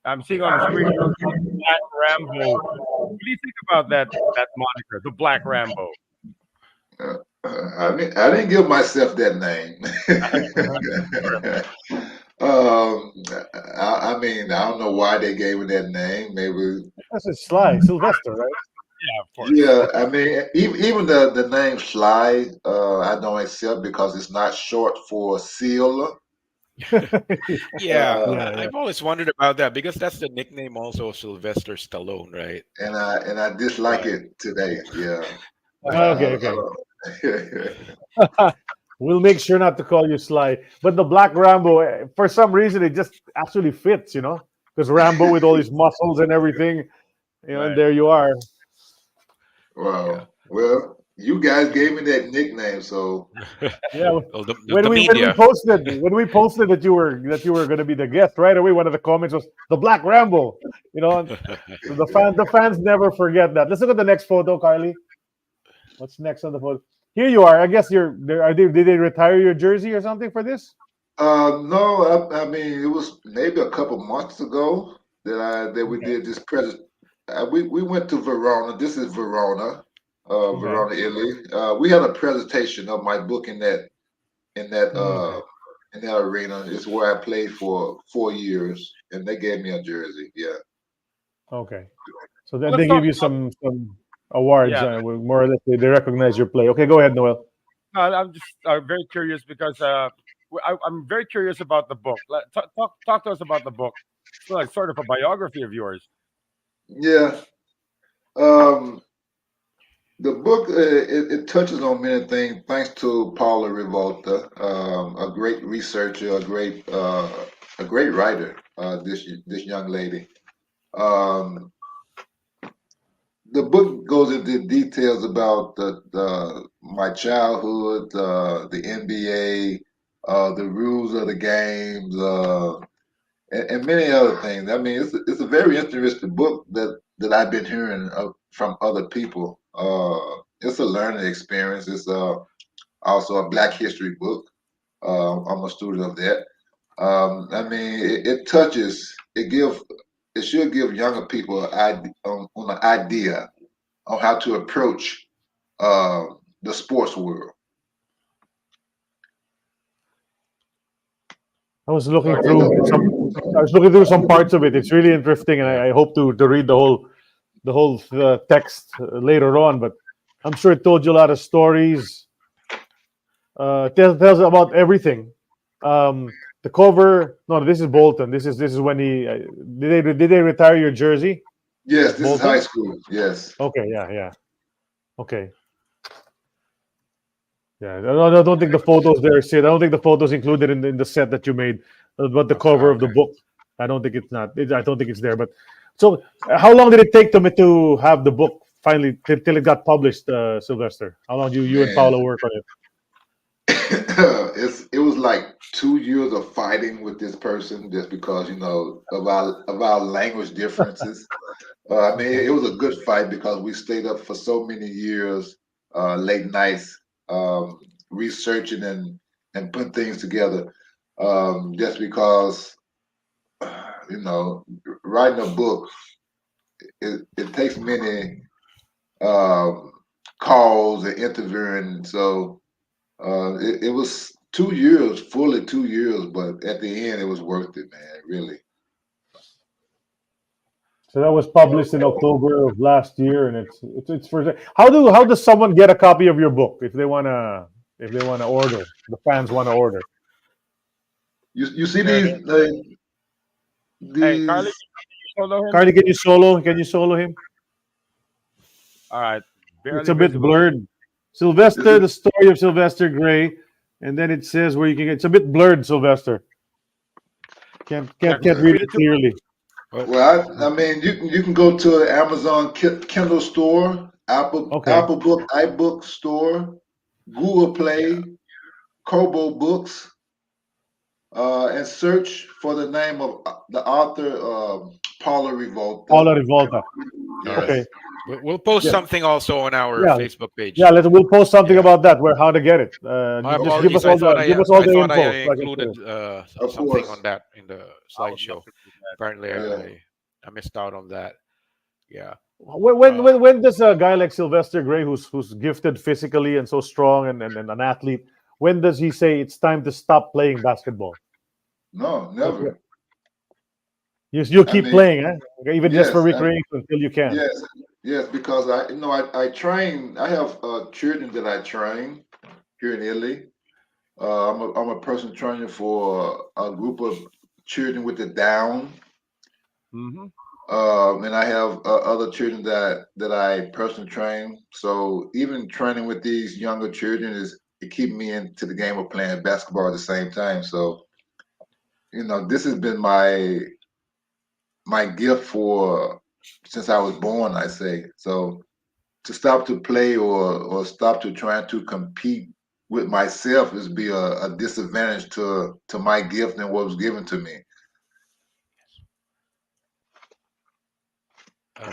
I'm seeing on the screen Black Rambo. What do you think about that moniker, the Black Rambo? Uh, I didn't give myself that name. um, I mean, I don't know why they gave me that name. Maybe That's a sly Sylvester, right? Yeah, of course. Yeah, I mean, even the name Sly, I don't accept because it's not short for Seal. Yeah, Uh, Yeah, I've always wondered about that because that's the nickname also of Sylvester Stallone, right? and I dislike Right. it today. Yeah. Okay, I okay. don't. We'll make sure not to call you Sly. But the Black Rambo, for some reason, it just actually fits, because Rambo with all his muscles and everything, and Right. there you are. Yeah. Well, you guys gave me that nickname, so Yeah. Well, When the we media. posted that you were going to be the guest right away, one of the comments was the Black Rambo. And so the fans never forget that. Let's look at the next photo, Carly. What's next on the photo? Here you are. I guess you're there. Did they retire your jersey or something for this? no, I mean it was maybe a couple months ago that we did this present. We went to Verona. This is Verona, Okay. Verona, Italy. We had a presentation of my book in that Okay. in that arena. It's where I played for 4 years, and they gave me a jersey. Yeah. Okay. So then Let's they talk give you about some awards. yeah. More or less, they recognize your play. Okay, go ahead, Noel. I'm just very curious because I'm very curious about the book. Talk to us about the book. It's like sort of a biography of yours. Yeah. Um, the book it touches on many things thanks to Paula Revolta, a great researcher, a great writer. This young lady. Um, the book goes into details about the my childhood, the NBA, the rules of the games, and many other things. I mean, it's a very interesting book that I've been hearing from other people. It's a learning experience. It's also a Black History book. I'm a student of that. I mean, it touches. It should give younger people on an idea on how to approach uh, the sports world. I was looking Okay. through some parts of it. It's really interesting, and Yeah. I hope to read the whole text later on. But I'm sure it told you a lot of stories. Tells about everything. The cover. No, this is Bolton. This is when he did they retire your jersey Yes, at this is high Bolton? school. Yes. Okay, yeah. Okay. Yeah, I don't think the photos there, Sid. I don't think the photos included in the set that you made, but the cover of the Okay. book. I don't think it's not. I don't think it's there. But so, how long did it take to have the book finally till it got published, Sylvester? How long you and Man, Paolo work on it? it was like 2 years of fighting with this person just because of our language differences. I mean, Okay. it was a good fight because we stayed up for so many years, late nights, researching and putting things together. Just because you know, writing a book it takes many um, calls and interviewing. So it was 2 years, fully 2 years, but at the end, it was worth it, man. Really. So that was published in October of last year, and it's for. How does someone get a copy of your book if they wanna order? The fans wanna order. You see There. Hey, Carly, these. you solo him. Carly, can you solo him? All right. It's Barely a bit visible. blurred. This Sylvester, is the story of Sylvester Gray, and then it says where you can get. It's a bit blurred, Sylvester. Can't Yeah, can't can't read read it it to. clearly. Well, well. I mean, you can go to the Amazon Kindle store, Okay. Apple Book, iBook store, Google yeah. Play, Kobo Books, and search for the name of the author, Paula Revolta. Paula Rivolta. All right. Okay. Yes. We'll post Yeah. something also on our Yeah. Facebook page. Yeah. We'll post something Yeah. about that. Where how to get it. My Just give apologies. us all the give us all I the thought I info so I can put included it. Of something course. on that in the I would love slideshow. to do that. Apparently, Yeah. I missed out on that. Yeah. When when Uh, when when does a guy like Sylvester Gray, who's gifted physically and so strong and an athlete, when does he say it's time to stop playing basketball? No, What, never. you I keep mean, playing, huh? Okay, even just for yes, recreation until you can. yes. Yes, because I train. I have children that I train here in Italy. I'm a personal trainer for a group of children with the Down, Hmm. and I have other children that I personally train. So even training with these younger children is it keep me into the game of playing basketball at the same time. So this has been my gift for since I was born. I say so. To stop to play or stop to trying to compete with myself is be a disadvantage to my gift and what was given to me.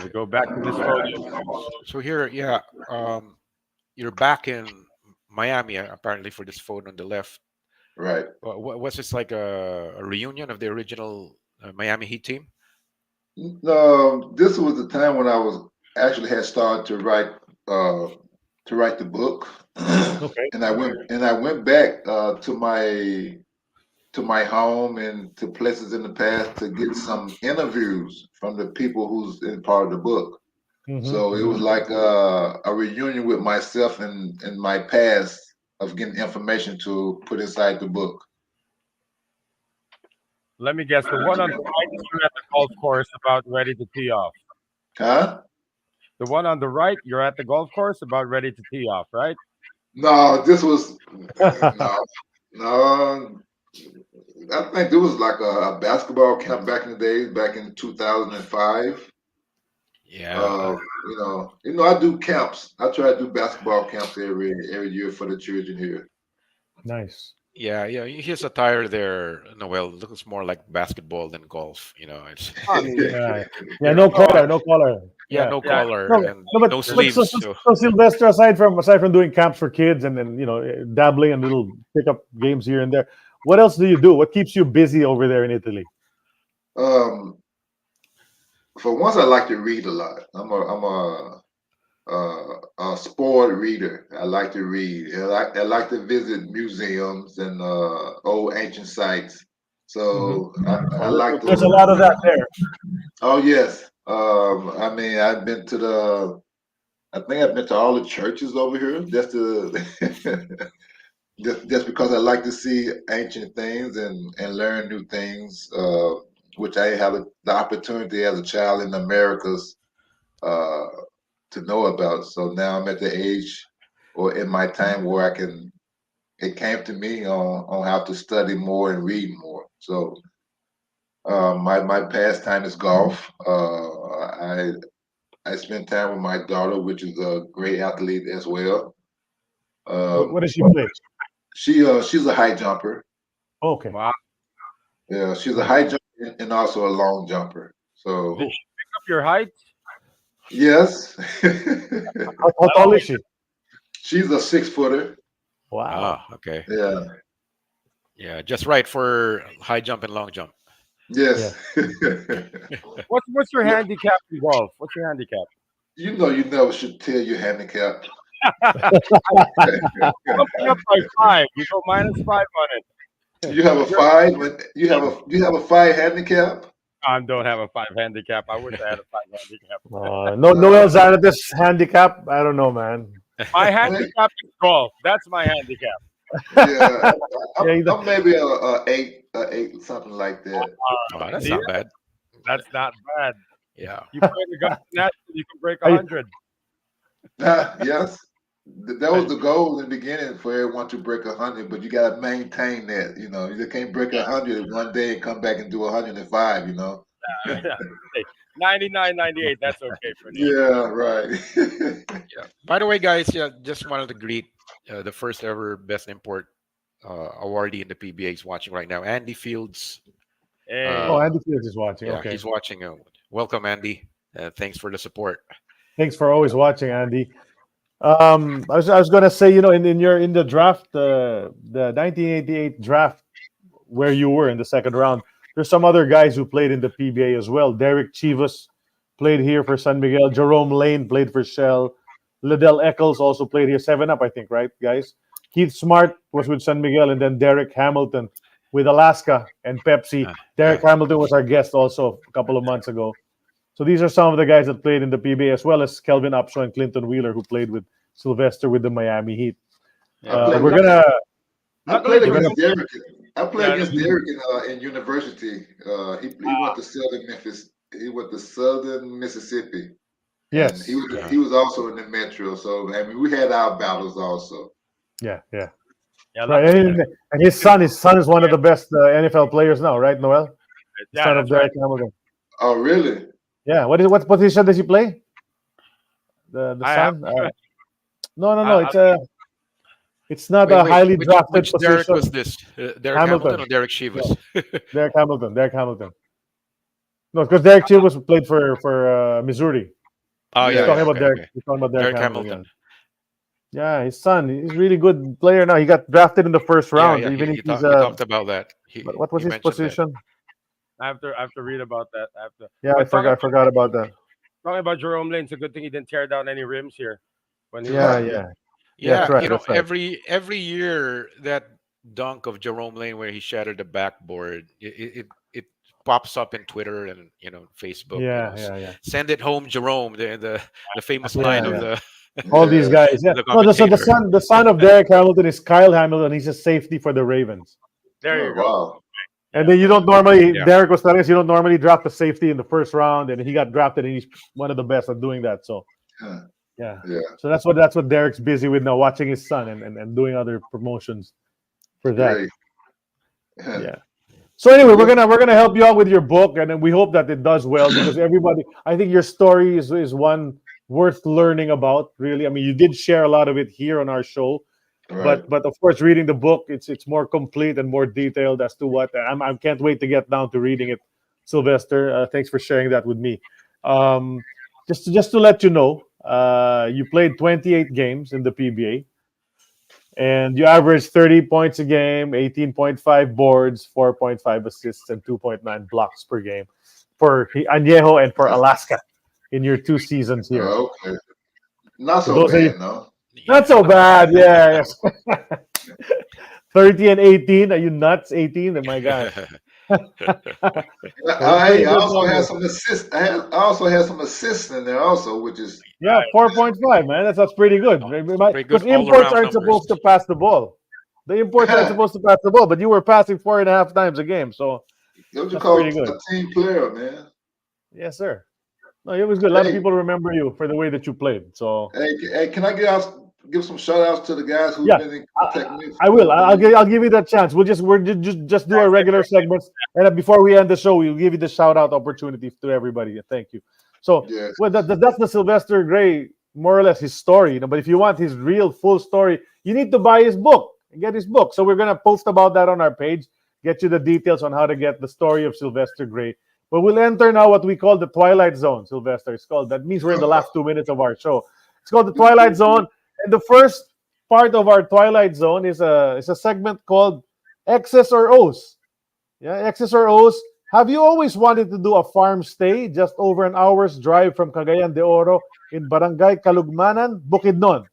We go back to this photo. So here, yeah, you're back in Miami apparently for this photo on the left. Right. Was this like a reunion of the original Miami Heat team? This was the time when I was actually had started to write the book, Okay. and I went back to my home and to places in the past to get some interviews from the people who's in part of the book. So it was like a reunion with myself and my past of getting information to put inside the book. Let me guess. The one on the right is you're at the golf course about ready to tee off. Huh? The one on the right, you're at the golf course about ready to tee off, right? No, this was no, no. I think there was like a basketball camp back in the days, back in 2005. Yeah. I do camps. I try to do basketball camps every year for the children here. Nice. Yeah, yeah. His attire there, Noel, looks more like basketball than golf. It's I mean, Yeah. Yeah. No collar. No collar. yeah, Yeah. no yeah, collar No, and no, no but so, sleeves. So so Sylvester, aside from doing camps for kids and then dabbling in little pickup games here and there, what else do you do? What keeps you busy over there in Italy? Um, for once, I like to read a lot. I'm a sport reader. I like to read. I like to visit museums and old ancient sites. Hmm. So I Oh, like there's a to. lot of that there. Oh yes. I mean, I've been to I think I've been to all the churches over here. Just to just because I like to see ancient things and learn new things, which I have the opportunity as a child in the Americas uh, to know about. So now I'm at the age or in my time where I can. It came to me on how to study more and read more. So my pastime is golf. I spend time with my daughter, which is a great athlete as well. What Um, does she play? she's a high jumper. Okay. wow. Yeah, she's a Nice. high jumper and also a long jumper. Did So she pick up your height? yes, How tall is she? she's a 6 footer. Wow. okay. Yeah, Yeah, just right for high jump and long jump. Yeah. yes. What's your Yeah, handicap in golf? What's your handicap? you never should tell your handicap. Bumping up by 5. You go -5 on it. You have a You're, five. You have a five handicap. I don't have a 5 handicap. I wish I had a 5 handicap. No, Noel Uh, Zanatis handicap. I don't know, man. My well, handicap is golf. That's my handicap. yeah, Yeah, I'm maybe a eight, something like that. Oh, that's See, not bad. that's not bad. Yeah. You play the gun national, you can break I, 100. Yes, that was the goal in the beginning for everyone to break 100, but you got to maintain that. You just can't break 100 one day and come back and do 105. Hey, 99, 98, that's okay for me. Yeah, right. Yeah. By the way, guys, yeah, just wanted to greet the first ever Best Import awardee in the PBA is watching right now, Andy Fields. oh, Hey, Uh, Andy Fields is watching. yeah, Okay. he's watching. Welcome, Andy. Thanks for the support. Thanks for always watching, Andy. I was gonna say, in the draft, the 1988 draft where you were in the second round, there's some other guys who played in the PBA as well. Derek Chivas played here for San Miguel. Jerome Lane played for Shell. Liddell Eccles also played here. 7 Up, I think, right, guys? Keith Smart was with San Miguel, and then Derek Hamilton with Alaska and Pepsi. Yeah. Derek Hamilton was our guest also a couple of months ago. So these are some of the guys that played in the PBA, as well as Kelvin Upshaw and Clinton Wheeler, who played with Sylvester with the Miami Heat. played We're with- gonna. I played We're against Derek. I played Yeah, against Derek in university. He went to Southern Memphis. He went to Southern Mississippi. Yes. And he was also in the Metro. So I mean, we had our battles also. Yeah. Yeah, Right. And his son is one of the best NFL players now, right, Noel? yeah, Son of that's right. Derek Hamilton. Oh, really? Yeah. What position does he play? The I son? have- No. It's not a highly drafted which Derek position. was this? Derek Hamilton or Derek Chivas? Derek Hamilton. No, because Derek Chivas played for Missouri. Oh He's yeah, talking yeah, about okay, Derek. okay. He's talking about Derek Hamilton. Hamilton. Yeah, his son. He's a really good player now. He got drafted in the first round. Yeah, Even he if he's talked about that. what was he his mentioned that. position? I have to read about that. Yeah, I forgot about that. Talking about Jerome Lane, it's a good thing he didn't tear down any rims here. When he Yeah, was- yeah. Yeah, That's right, you know, that's right. every year that dunk of Jerome Lane where he shattered the backboard, it pops up in Twitter and Facebook. Yeah. Send it home, Jerome. The famous Yeah, line yeah. of the All these guys. Yeah. The No, so commentator. the son of Derek Hamilton is Kyle Hamilton. He's a safety for the Ravens. There you go. Wow. And then you don't normally. Yeah. Derek was telling us you don't normally draft a safety in the first round, and he got drafted, and he's one of the best at doing that. So, Yeah. yeah. So that's what Derek's busy with now, watching his son and doing other promotions for that. Great. Yeah. So anyway, we're gonna help you out with your book, and then we hope that it does well because everybody. I think your story is one worth learning about. Really, I mean, you did share a lot of it here on our show, Right. but of course, reading the book, it's more complete and more detailed as to what. I can't wait to get down to reading it, Sylvester. Thanks for sharing that with me. Just to let you know, you played 28 games in the PBA. And you averaged 30 points a game, 18.5 boards, 4.5 assists, and 2.9 blocks per game for Añejo and for Alaska in your 2 seasons here. Okay. Not so Those are bad, no. Not so bad, yeah. 30 and 18. Are you nuts? 18? Oh my God. I also had some assists. I also had some assists in there also, which is Yeah, 4.5, man. That's pretty good. Pretty Because good imports all-around aren't numbers. supposed to pass the ball. The imports aren't supposed to pass the ball, but you were passing 4.5 times a game. So, what you That's call pretty good. a team player, man. yes, sir. No, it was good. A lot of Hey. people remember you for the way that you played. So, Hey, can I give some shout outs to the guys who've Yeah, been in contact with me? I will. I'll give you that chance. We're just do our regular segments, and before we end the show, we'll give you the shout out opportunity to everybody. Thank you. So, Yes. well, that's the Sylvester Gray, more or less his story. But if you want his real full story, you need to buy his book and get his book. So we're gonna post about that on our page. Get you the details on how to get the story of Sylvester Gray. But we'll enter now what we call the Twilight Zone, Sylvester. It's called. That means we're in the last 2 minutes of our show. It's called the Twilight Zone. And the first part of our Twilight Zone is a segment called Exes or O's. Yeah, Exes or O's. Have you always wanted to do a farm stay just over an hour's drive from Cagayan de Oro in Barangay Kalugmanan, Bukidnon?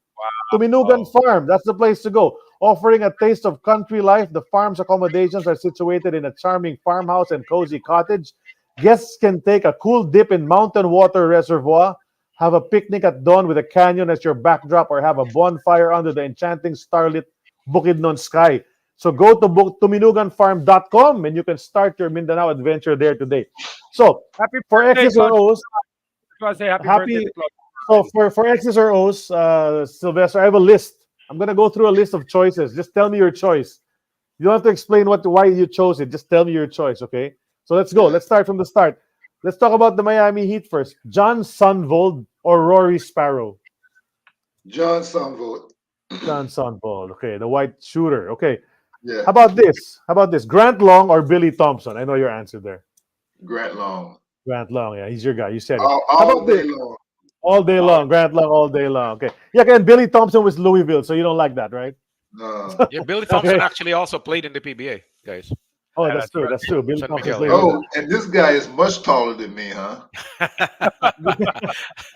Tuminugan Farm, that's the place to go. Offering a taste of country life, the farm's accommodations are situated in a charming farmhouse and cozy cottage. Guests can take a cool dip in mountain water reservoir, have a picnic at dawn with a canyon as your backdrop, or have a bonfire under the enchanting starlit Bukidnon sky. So go to tuminuganfarm.com and you can start your Mindanao adventure there today. So Happy for birthday, X's or O's, I want to say happy Happy- birthday to Claude. so for X's or O's, Sylvester, I have a list. I'm gonna go through a list of choices. Just tell me your choice. You don't have to explain why you chose it. Just tell me your choice, okay? So let's go. Let's start from the start. Let's talk about the Miami Heat first. John Sunvold or Rory Sparrow? John Sunvold. John Sunvold. Okay, the white shooter. Okay. Yeah. How about this? Grant Long or Billy Thompson? I know your answer there. Grant Long. Grant Long. Yeah, he's your guy. You said it. All How about day this? long. All day long. Grant Long all day long. Okay. Yeah, and Billy Thompson was Louisville, so you don't like that, right? No. Yeah, Billy Thompson Okay. actually also played in the PBA, guys. Oh, Yeah, that's true. That's true. Billy San Thompson Miguel. played. Oh, and this guy is much taller than me, huh?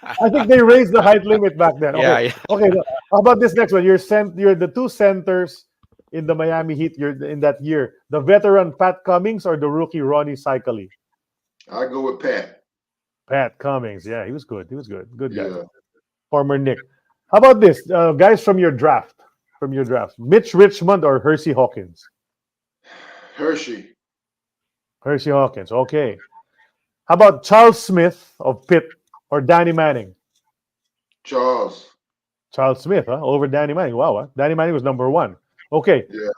I think they raised the height limit back then. Okay. Yeah, yeah. Okay. How about this next one? You're the 2 centers in the Miami Heat. You're in that year. The veteran Pat Cummings or the rookie Ronnie Cycli? I go with Pat. Pat Cummings. Yeah, he was good. He was good. Good guy. Yeah. Former Nick. How about this? Guys from your draft. From your draft. Mitch Richmond or Hersey Hawkins? Hershey. Hersey Hawkins. Okay. How about Charles Smith of Pitt or Danny Manning? Charles. Charles Smith, huh? Over Danny Manning. Wow, huh? Danny Manning was number 1. Okay. Yeah.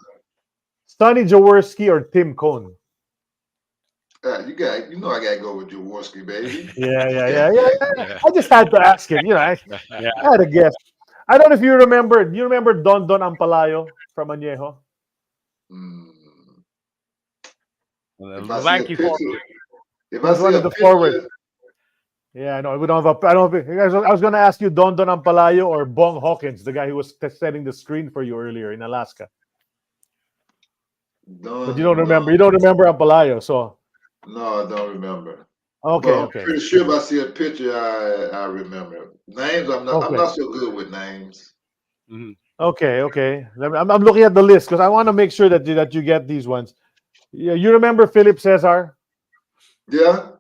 Sonny Jaworski or Tim Cone? You know I gotta go with Jaworski, baby. Yeah. I just had to ask him. I Yeah. had a guess. I don't know if you remember. Do you remember Don Ampalayo from Añejo? Mm. The If I see a lanky picture, forward. if He was I one see of a the forwards. picture, Yeah, no, we don't have. I don't. I was going to ask you Don Ampalayo or Bong Hawkins, the guy who was setting the screen for you earlier in Alaska. But you don't remember. You don't remember Ampalayo, so No, I don't remember. okay, But I'm okay, pretty sure if I see a picture, I remember. Names, I'm okay. not so good with names. Mhm. Okay. I'm looking at the list because I want to make sure that you get these ones. Yeah, you remember Philip Cesar Yeah.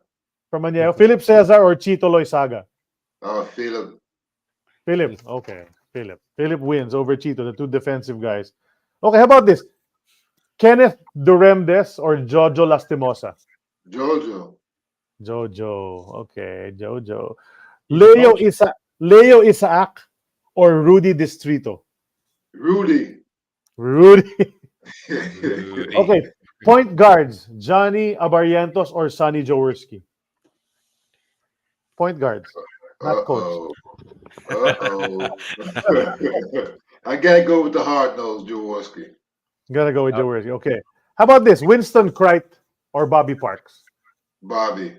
from Añejo? Philip Cesar or Chito Loizaga? Philip. Philip. Okay, Philip. Philip wins over Chito, the two defensive guys. Okay, how about this? Kenneth Duremdes or Jojo Lastimosa? Jho Jho. Jho Jho. Okay, Jho Jho. Coach. Leo Isaac or Rudy Distrito? Rudy. Rudy. Rudy. Okay. Point guards, Johnny Abarrientos or Sonny Jaworski? Point guards, not coach. Uh-oh. I gotta go with the hard nose, Jaworski. Gotta go with Jaworski. Okay. How about this? Winston Crite or Bobby Parks? Bobby.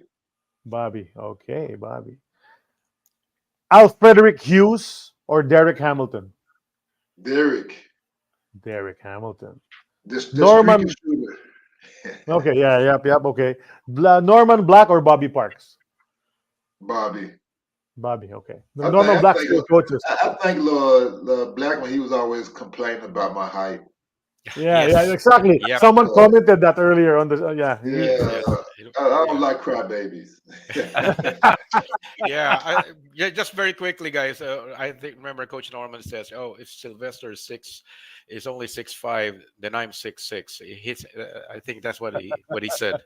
Bobby. Okay, Bobby. Al Frederick Hughes or Derek Hamilton? Derek. Derek Hamilton. The Norman. streaky shooter. Okay, yep. Okay. Norman Black or Bobby Parks? Bobby. Bobby. Okay. I Norman think, Black still coaches. I think Lord Blackman, he was always complaining about my height. Yeah, Yes. exactly. Yep. Someone commented that earlier on the. Yeah, Yes. I don't like crybabies. Yeah, just very quickly, guys. I think remember Coach Norman says, "Oh, if Sylvester is only 6'5", then I'm 6'6". I think that's what he said.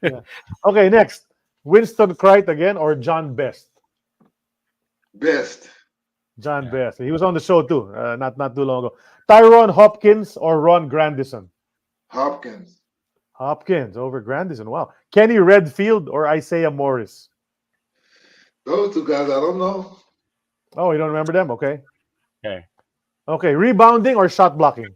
Yeah. Okay, next. Winston Crite again or John Best? Best. John Best. He was on the show too, not too long ago. Tyrone Hopkins or Ron Grandison? Hopkins. Hopkins over Grandison. Wow. Kenny Redfield or Isaiah Morris? Those two guys, I don't know. Oh, you don't remember them? Okay. Okay. Okay. Rebounding or shot blocking?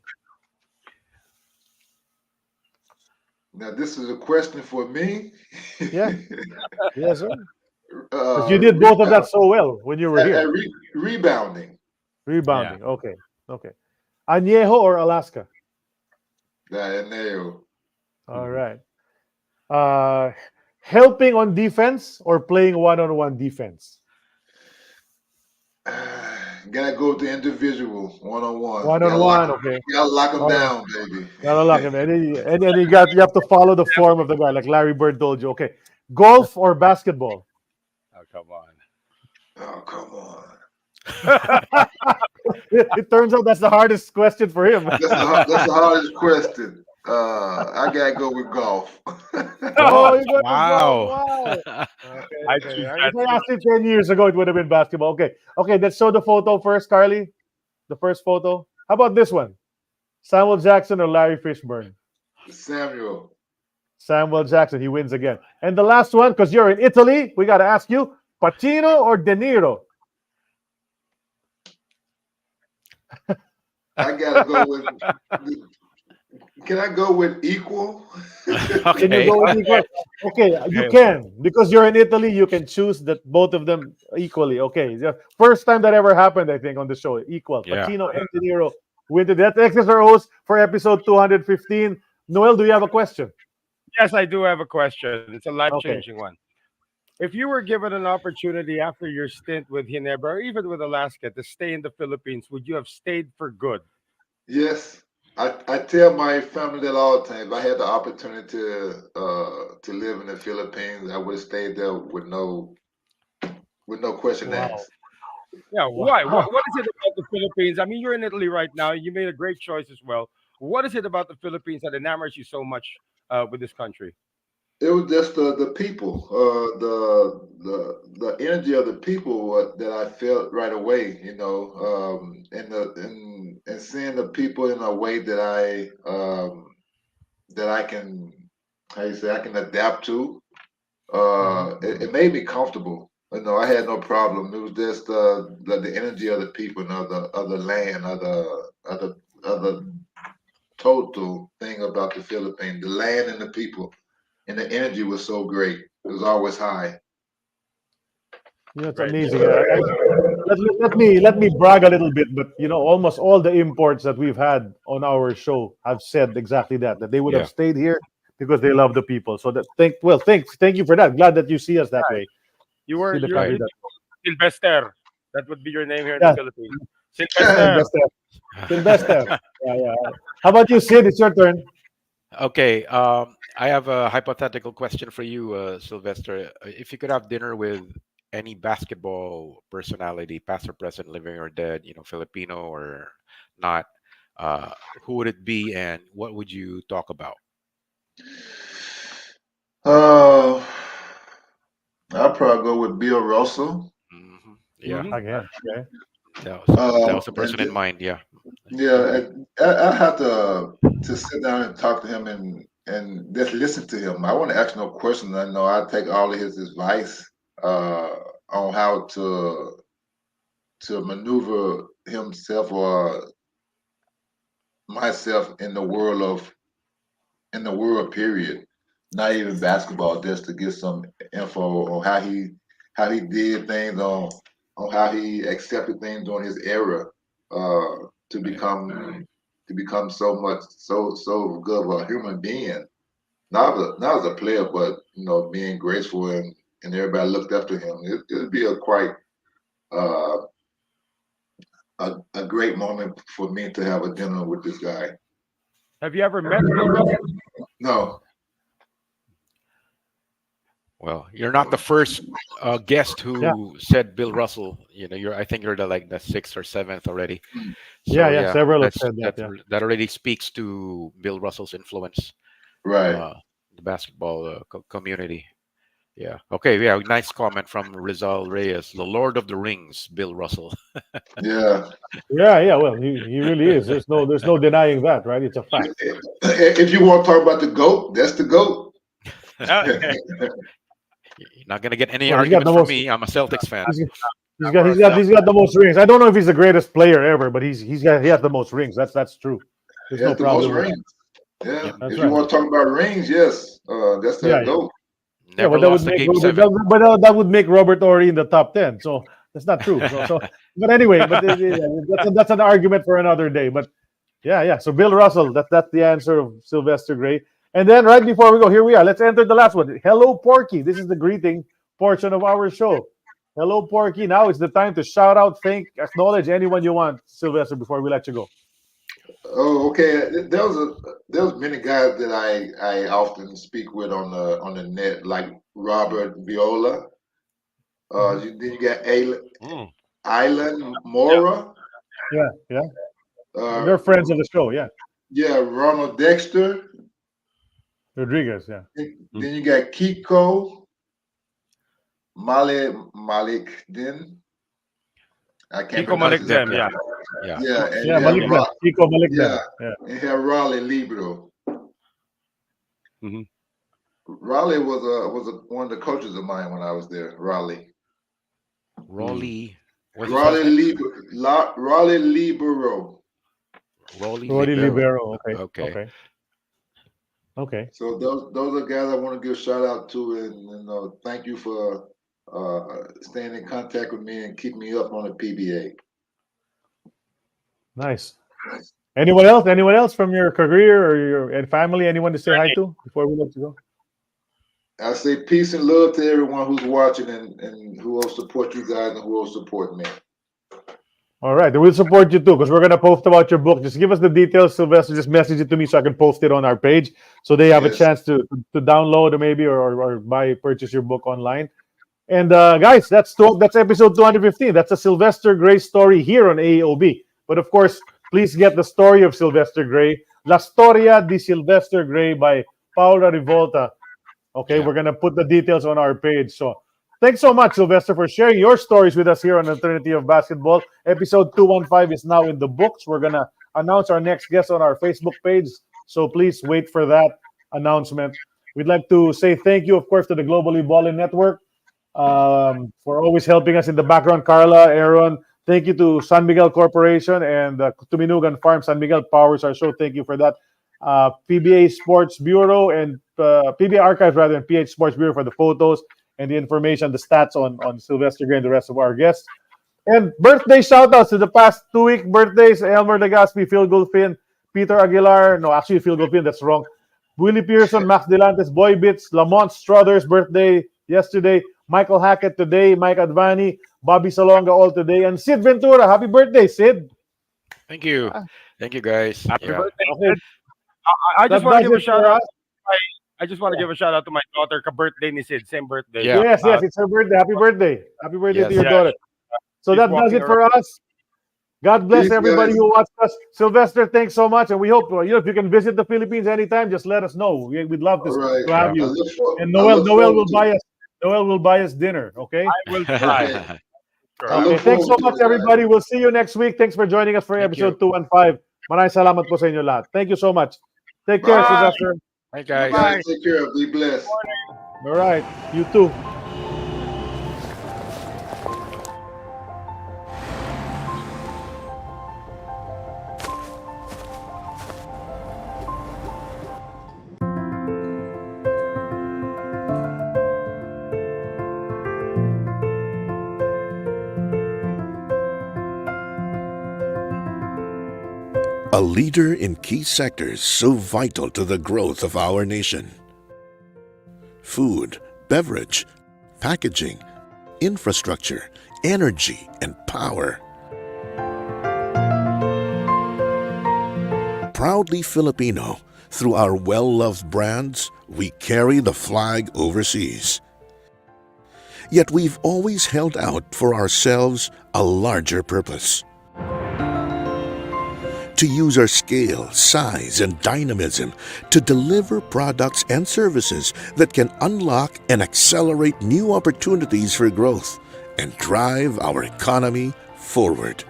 Now this is a question for me. Yeah. Yes, sir. Because you did both of that so well when you were here. Rebounding. Rebounding. Okay. Añejo or Alaska? Nail. All right. Helping on defense or playing one-on-one defense? Gotta go with the individual, one-on-one. One-on-one, okay. Gotta lock them All right. down, baby. Gotta lock him. And you have to follow the form of the guy, like Larry Bird told you. Okay. Golf or basketball? Oh, come on. Oh, come on. It turns out that's the hardest question for him. That's the hardest question. I gotta go with golf. Oh, you got Wow. Wow. I Okay. choose If I asked you 10 years ago, it would have been basketball. Okay. Let's show the photo first, Carly. The first photo. How about this one? Samuel Jackson or Larry Fishburne? Samuel. Samuel Jackson. He wins again. And the last one, because you're in Italy, we got to ask you, Pacino or De Niro? I gotta go with. Can I go with equal? Can you Okay. go with equal? Okay, you can. Because you're in Italy, you can choose that both of them equally. Okay. The first time that ever happened, I think, on the show. Equal. Yeah. Pacino and De Niro win the That's Exes or O's for episode 215. Noel, do you have a question? Yes, I do have a question. It's a life-changing one. If you were given an opportunity after your stint with Ginebra or even with Alaska to stay in the Philippines, would you have stayed for good? Yes. I tell my family that all the time. If I had the opportunity to live in the Philippines, I would have stayed there with no question Wow. asked. Yeah, why? Wow. What is it about the Philippines? I mean, you're in Italy right now. You made a great choice as well. What is it about the Philippines that enamors you so much with this country? It was just the people, the energy of the people that I felt right away. And seeing the people in a way that I can, how you say, I can adapt to. It made me comfortable. I had no problem. It was just the energy of the people and of the land, of the total thing about the Philippines, the land and the people, and the energy was so great. It was always high. It's Right. amazing. Let me brag a little bit, but almost all the imports that we've had on our show have said exactly that they would have Yeah. stayed here because they love the people. So thank you for that. Glad that you see us that way. See the You're country Right. that Sylvester. That would be your name here in the yeah, Philippines. Sylvester. Sylvester. Sylvester. Yeah, yeah. How about you, Sid? It's your turn. Okay. I have a hypothetical question for you, Sylvester. If you could have dinner with any basketball personality, past or present, living or dead, Filipino or not, uh, who would it be, and what would you talk about? Uh, I'll probably go with Bill Russell. Yeah, Hmm. Again. Okay. that was the And person in mind. Yeah. yeah, I have to sit down and talk to him and just listen to him. I want to ask no questions. I know I take all of his advice uh, on how to maneuver himself or myself in the world period. Not even basketball, just to get some info on how he did things on how he accepted things during his era uh, to Right. become so good of a human being. Not as a player, but being graceful and everybody looked up to him. It'd be a quite uh, a great moment for me to have a dinner with this guy. Have you ever met Bill Russell? No, Well, you're not the first guest Yeah. who said Bill Russell. I think you're the sixth or seventh already. Yeah, So yeah. yeah, Several have that's said that. that Yeah. that already speaks to Bill Russell's influence, right? uh, the basketball community. Yeah. Okay. Yeah. Nice comment from Rizal Reyes, the Lord of the Rings, Bill Russell. Yeah. Yeah, yeah. Well, he really is. There's no denying that, right? It's a fact. If you want to talk about the GOAT, that's the GOAT. Uh, You're not gonna get any Well, he's got arguments the from most. me. I'm a Celtics fan. He's, he's I'm got a he's got Celtic. he's got the most rings. I don't know if he's the greatest player ever, but he has the most rings. That's true. He There's no has the most problem with that. rings. Yeah. Yep. That's If you right. want to talk about rings, yes, that's the Yeah, yeah. GOAT. Yeah, Never but that would lost a make game Robert. seven. That would make Robert Ory in the top 10. So that's not true. But anyway, that's an argument for another day. But yeah, yeah. So Bill Russell, that's the answer of Sylvester Gray. And then right before we go, here we are. Let's enter the last one. Hello, Porky. This is the greeting portion of our show. Hello, Porky. Now it's the time to shout out, thank, acknowledge anyone you want, Sylvester, before we let you go. Oh, okay. There was many guys that I often speak with on the net, like Robert Viola. Mhm. Then you got Mm. Island Yeah. Mora. Yeah, yeah. Uh, They're friends of the show. Yeah, yeah, Ronald Dexter. Rodriguez. Yeah. Mm. Then you got Kiko Malik. Then I can't Kiko pronounce Malik his. Yep. them, Yep. yeah. Yeah. Yeah, and Yeah, you have Malik them. Kiko Malik them. Yeah, Yeah. and you have Raleigh Libro. Hmm. Raleigh was one of the coaches of mine when I was there. Raleigh. Raleigh. What's his last name? Raleigh Libero. Raleigh Roddy Libero. Libero. Okay. Okay. Okay. Okay. So those are guys I want to give a shout out to, and thank you for staying in contact with me and keeping me up on the PBA. Nice. Anyone else? Anyone else from your career or your and family? Anyone to say hi to before we let you go? I say peace and love to everyone who's watching and who will support you guys and who will support me. All right, and we'll support you too because we're gonna post about your book. Just give us the details, Sylvester. Just message it to me so I can post it on our page, so they have a Yes. chance to download or maybe or buy purchase your book online. And guys, that's episode 215. That's a Sylvester Gray story here on AEOB. But of course, please get the story of Sylvester Gray, La Storia di Sylvester Gray by Paula Rivolta. Okay, Yeah. we're gonna put the details on our page. So thanks so much, Sylvester, for sharing your stories with us here on Eternity of Basketball. Episode 215 is now in the books. We're gonna announce our next guest on our Facebook page. So please wait for that announcement. We'd like to say thank you, of course, to the Globally Ballin Network for always helping us in the background. Carla, Aaron, thank you to San Miguel Corporation and Tuminugan Farm. San Miguel powers our show. Thank you for that. PBA Sports Bureau and PBA Archives, rather, and PH Sports Bureau for the photos and the information, the stats on Sylvester Gray and the rest of our guests. And birthday shout-outs to the past 2-week birthdays: Elmer Legaspi, Phil Gulfin, Peter Aguilar. No, actually, Phil Gulfin, that's wrong. Willie Pearson, Max Delantes, Boy Bits, Lamont Struthers' birthday yesterday. Michael Hackett today, Mike Advani, Bobby Salonga all today, and Sid Ventura. Happy birthday, Sid. Thank you. Thank you, guys. Happy Yeah. birthday. Okay. I just That want to does give a it shout for out. us. I just want to give a shout out to my daughter. Ka-birthday ni Sid. Same birthday. Yeah. Yes, yes, it's her birthday. Happy birthday. Happy birthday to Yes. your Yeah. daughter. So She's that does walking it for us. God bless Peace, everybody guys. who watched us. Sylvester, thanks so much. And we hope, if you can visit the Philippines anytime, just let us know. We'd love All right. to have I you. look for, And I Noel look will forward to buy it. us. Noel will buy us dinner. Okay. I will try. Okay. Sure. I Okay. look Thanks so forward to much, it, guys. everybody. We'll see you next week. Thanks for joining us for Thank episode you. 215. Maraming salamat po sa inyo lahat. Thank you so much. Take care, Bye. Sylvester. Hi, guys. Guys, take care. Be blessed. All right. You too. A leader in key sectors so vital to the growth of our nation. Food, beverage, packaging, infrastructure, energy, and power. Proudly Filipino, through our well-loved brands, we carry the flag overseas. Yet we've always held out for ourselves a larger purpose. To use our scale, size, and dynamism to deliver products and services that can unlock and accelerate new opportunities for growth and drive our economy forward.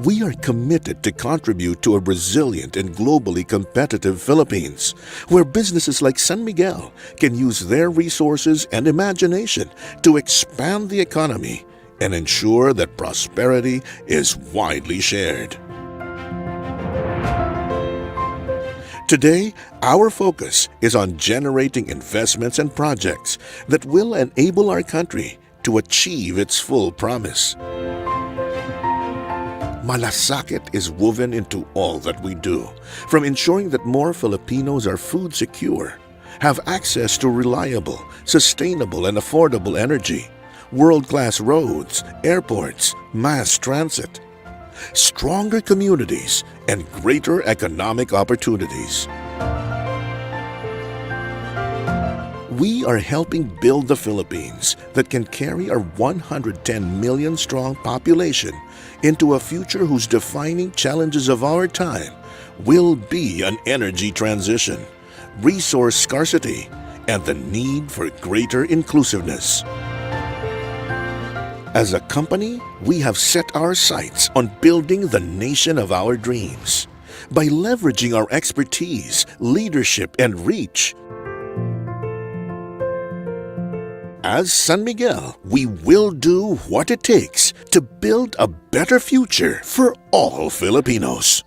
We are committed to contribute to a resilient and globally competitive Philippines, where businesses like San Miguel can use their resources and imagination to expand the economy and ensure that prosperity is widely shared. Today, our focus is on generating investments and projects that will enable our country to achieve its full promise. Malasakit is woven into all that we do, from ensuring that more Filipinos are food secure, have access to reliable, sustainable, and affordable energy, world-class roads, airports, mass transit, stronger communities, and greater economic opportunities. We are helping build the Philippines that can carry our 110 million strong population into a future whose defining challenges of our time will be an energy transition, resource scarcity, and the need for greater inclusiveness. As a company, we have set our sights on building the nation of our dreams by leveraging our expertise, leadership, and reach. As San Miguel, we will do what it takes to build a better future for all Filipinos.